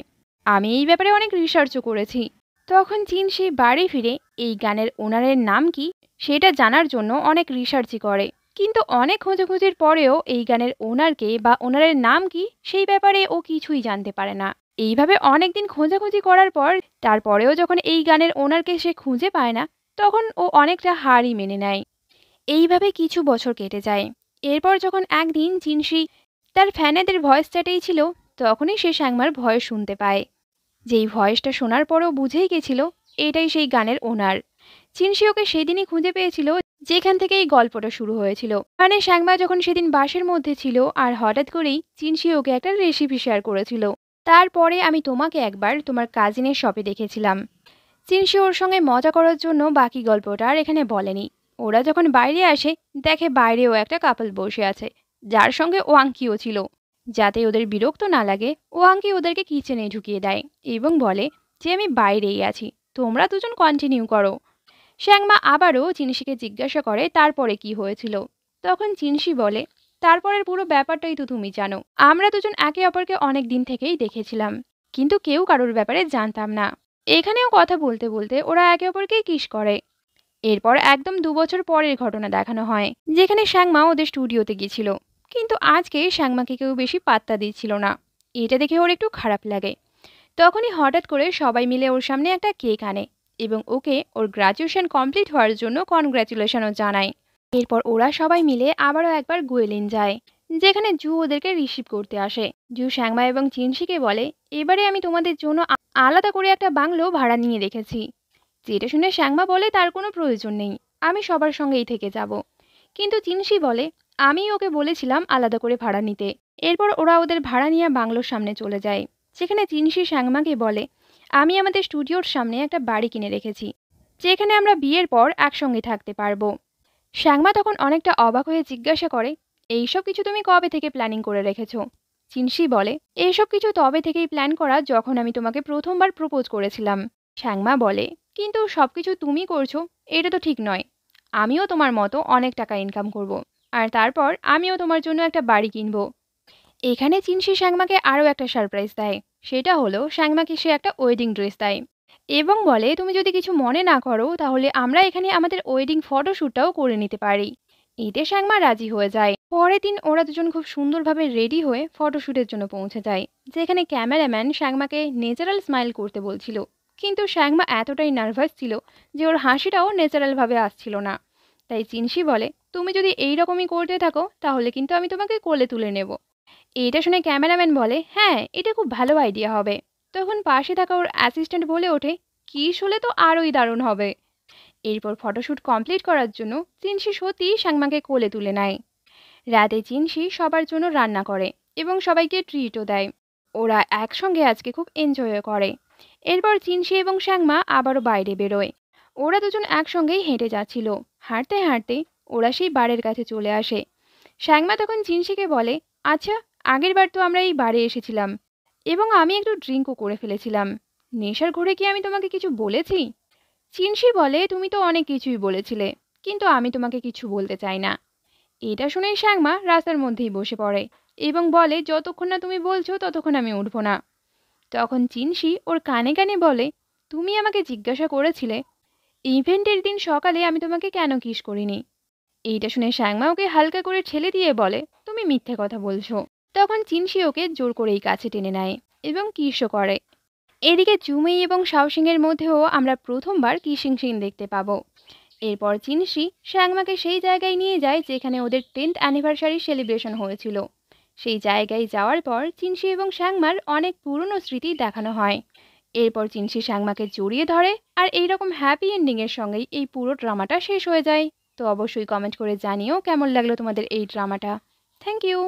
আমি এই ব্যাপারে অনেক রিসার্চও করেছি। তখন চিনশি বাড়ি ফিরে এই গানের ওনারের নাম কি সেটা জানার জন্য অনেক রিসার্চই করে, কিন্তু অনেক খোঁজাখুঁজির পরেও এই গানের ওনারকে বা ওনারের নাম কি সেই ব্যাপারে ও কিছুই জানতে পারে না। এইভাবে অনেক দিন খোঁজাখুঁজি করার পর তারপরেও যখন এই গানের ওনারকে সে খুঁজে পায় না, তখন ও অনেকটা হারই মেনে নেয়। এইভাবে কিছু বছর কেটে যায়। এরপর যখন একদিন চিনশি তার ফ্যানেদের ভয়েস চ্যাটেই ছিল, তখনই সে শ্যাংমার ভয়েস শুনতে পায়। যেই ভয়েসটা শোনার পরও বুঝেই গেছিল এটাই সেই গানের ওনার। চিনশি ওকে সেদিনই খুঁজে পেয়েছিল যেখান থেকে এই গল্পটা শুরু হয়েছিল। মানে শ্যাংমা যখন সেদিন বাসের মধ্যে ছিল আর হঠাৎ করেই চিনশি ওকে একটা রেসিপি শেয়ার করেছিল। তারপরে আমি তোমাকে একবার তোমার কাজিনের শপে দেখেছিলাম। চিনশি ওর সঙ্গে মজা করার জন্য বাকি গল্পটা আর এখানে বলেনি। ওরা যখন বাইরে আসে দেখে বাইরেও একটা কাপল বসে আছে, যার সঙ্গে ওয়াংকিও ছিল। যাতে ওদের বিরক্ত না লাগে ওয়াংকি ওদেরকে কিচেনে ঢুকিয়ে দেয় এবং বলে যে আমি বাইরেই আছি, তোমরা দুজন কন্টিনিউ করো। শ্যাংমা আবারও চিনশিকে জিজ্ঞাসা করে তারপরে কি হয়েছিল। তখন চিনশি বলে তারপরের পুরো ব্যাপারটাই তো তুমি জানো, আমরা দুজন একে অপরকে অনেক দিন থেকেই দেখেছিলাম, কিন্তু কেউ কারোর ব্যাপারে জানতাম না। এখানেও কথা বলতে বলতে ওরা একে অপরকে কিস করে। এরপর একদম 2 বছর পরের ঘটনা দেখানো হয়, যেখানে শ্যাংমা ওদের স্টুডিওতে গিয়েছিল, কিন্তু আজকে শ্যাংমাকে কেউ বেশি পাত্তা দিচ্ছিল না। এটা দেখে ওর একটু খারাপ লাগে। তখনই হঠাৎ করে সবাই মিলে ওর সামনে একটা কেক আনে এবং ওকে ওর গ্র্যাজুয়েশন কমপ্লিট হওয়ার জন্য কনগ্র্যাচুলেশনও জানায়। এরপর ওরা সবাই মিলে আবারও একবার গুয়েলিন যায়, যেখানে জু ওদেরকে রিসিভ করতে আসে। জু শ্যাংমা এবং চিনশিকে বলে এবারে আমি তোমাদের জন্য আলাদা করে একটা বাংলো ভাড়া নিয়ে রেখেছি। যেটা শুনে শ্যাংমা বলে তার কোনো প্রয়োজন নেই, আমি সবার সঙ্গেই থেকে যাব। কিন্তু চিনশি বলে আমি ওকে বলেছিলাম আলাদা করে ভাড়া নিতে। এরপর ওরা ওদের ভাড়া নিয়ে বাংলোর সামনে চলে যায়, যেখানে চিনশি শ্যাংমাকে বলে আমি আমাদের স্টুডিওর সামনে একটা বাড়ি কিনে রেখেছি, যেখানে আমরা বিয়ের পর একসঙ্গে থাকতে পারবো। শ্যাংমা তখন অনেকটা অবাক হয়ে জিজ্ঞাসা করে এইসব কিছু তুমি কবে থেকে প্ল্যানিং করে রেখেছো। চিনশি বলে, এসব কিছু তবে থেকেই প্ল্যান করা যখন আমি তোমাকে প্রথমবার প্রপোজ করেছিলাম। শ্যাংমা বলে, কিন্তু সবকিছু তুমি করছো, এটা তো ঠিক নয়। আমিও তোমার মতো অনেক টাকা ইনকাম করব। আর তারপর আমিও তোমার জন্য একটা বাড়ি কিনবো। এখানে চিনশি শ্যাংমাকে আরও একটা সারপ্রাইজ দেয়। সেটা হলো শ্যাংমাকে সে একটা ওয়েডিং ড্রেস দেয় এবং বলে, তুমি যদি কিছু মনে না করো তাহলে আমরা এখানে আমাদের ওয়েডিং ফটোশ্যুটটাও করে নিতে পারি। এতে শ্যাংমা রাজি হয়ে যায়। পরের দিন ওরা দুজন খুব সুন্দরভাবে রেডি হয়ে ফটোশ্যুটের জন্য পৌঁছে যায়, যেখানে ক্যামেরাম্যান শ্যাংমাকে ন্যাচারাল স্মাইল করতে বলছিল। কিন্তু শ্যাংমা এতটাই নার্ভাস ছিল যে ওর হাসিটাও ন্যাচারালভাবে আসছিল না। তাই চিনশি বলে, তুমি যদি এই রকমই করতে থাকো তাহলে কিন্তু আমি তোমাকে কোলে তুলে নেব। এটা শুনে ক্যামেরাম্যান বলে, হ্যাঁ, এটা খুব ভালো আইডিয়া হবে। তখন পাশে থাকা ওর অ্যাসিস্ট্যান্ট বলে ওঠে, কিস হলে তো আরোই দারুণ হবে। এরপর ফটোশ্যুট কমপ্লিট করার জন্য চিনশি সত্যিই শ্যাংমাকে কোলে তুলে নেয়। রাতে চিনশি সবার জন্য রান্না করে এবং সবাইকে ট্রিটও দেয়। ওরা একসঙ্গে আজকে খুব এনজয়ও করে। এরপর চিনশি এবং শ্যাংমা আবারও বাইরে বেরোয়। ওরা দুজন একসঙ্গেই হেঁটে যাচ্ছিল। হাঁটতে হাঁটতে ওরা সেই বারের কাছে চলে আসে। শ্যাংমা তখন চিনশিকে বলে, আচ্ছা, আগের বার তো আমরা এই বারে এসেছিলাম এবং আমি একটু ড্রিঙ্কও করে ফেলেছিলাম। নেশার ঘোরে কি আমি তোমাকে কিছু বলেছি? চিনশি বলে, তুমি তো অনেক কিছুই বলেছিলে, কিন্তু আমি তোমাকে কিছু বলতে চাই না। এটা শুনেই শ্যাংমা রাস্তার মধ্যেই বসে পড়ে এবং বলে, যতক্ষণ না তুমি বলছো ততক্ষণ আমি উঠবো না। তখন চিনশি ওর কানে কানে বলে, তুমি আমাকে জিজ্ঞাসা করেছিলে ইভেন্টের দিন সকালে আমি তোমাকে কেন কিস করিনি। এইটা শুনে শ্যাংমা ওকে হালকা করে ঠেলে দিয়ে বলে, তুমি মিথ্যে কথা বলছো। তখন চিনশি ওকে জোর করেই কাছে টেনে নেয় এবং কিসও করে। এদিকে জুমেই এবং শাওসিংয়ের মধ্যেও আমরা প্রথমবার কিসিং সিন দেখতে পাবো। এরপর চিনশি শ্যাংমাকে সেই জায়গায় নিয়ে যায় যেখানে ওদের 10th অ্যানিভার্সারি সেলিব্রেশন হয়েছিল। সেই জায়গায় যাওয়ার পর চিনশি এবং শ্যাংমার অনেক পুরনো স্মৃতি দেখানো হয়। এরপর চিনশি শ্যাংমাকে জড়িয়ে ধরে আর এইরকম হ্যাপি এন্ডিংয়ের সঙ্গেই এই পুরো ড্রামাটা শেষ হয়ে যায়। তো অবশ্যই কমেন্ট করে জানিও কেমন লাগলো তোমাদের এই ড্রামাটা। Thank you.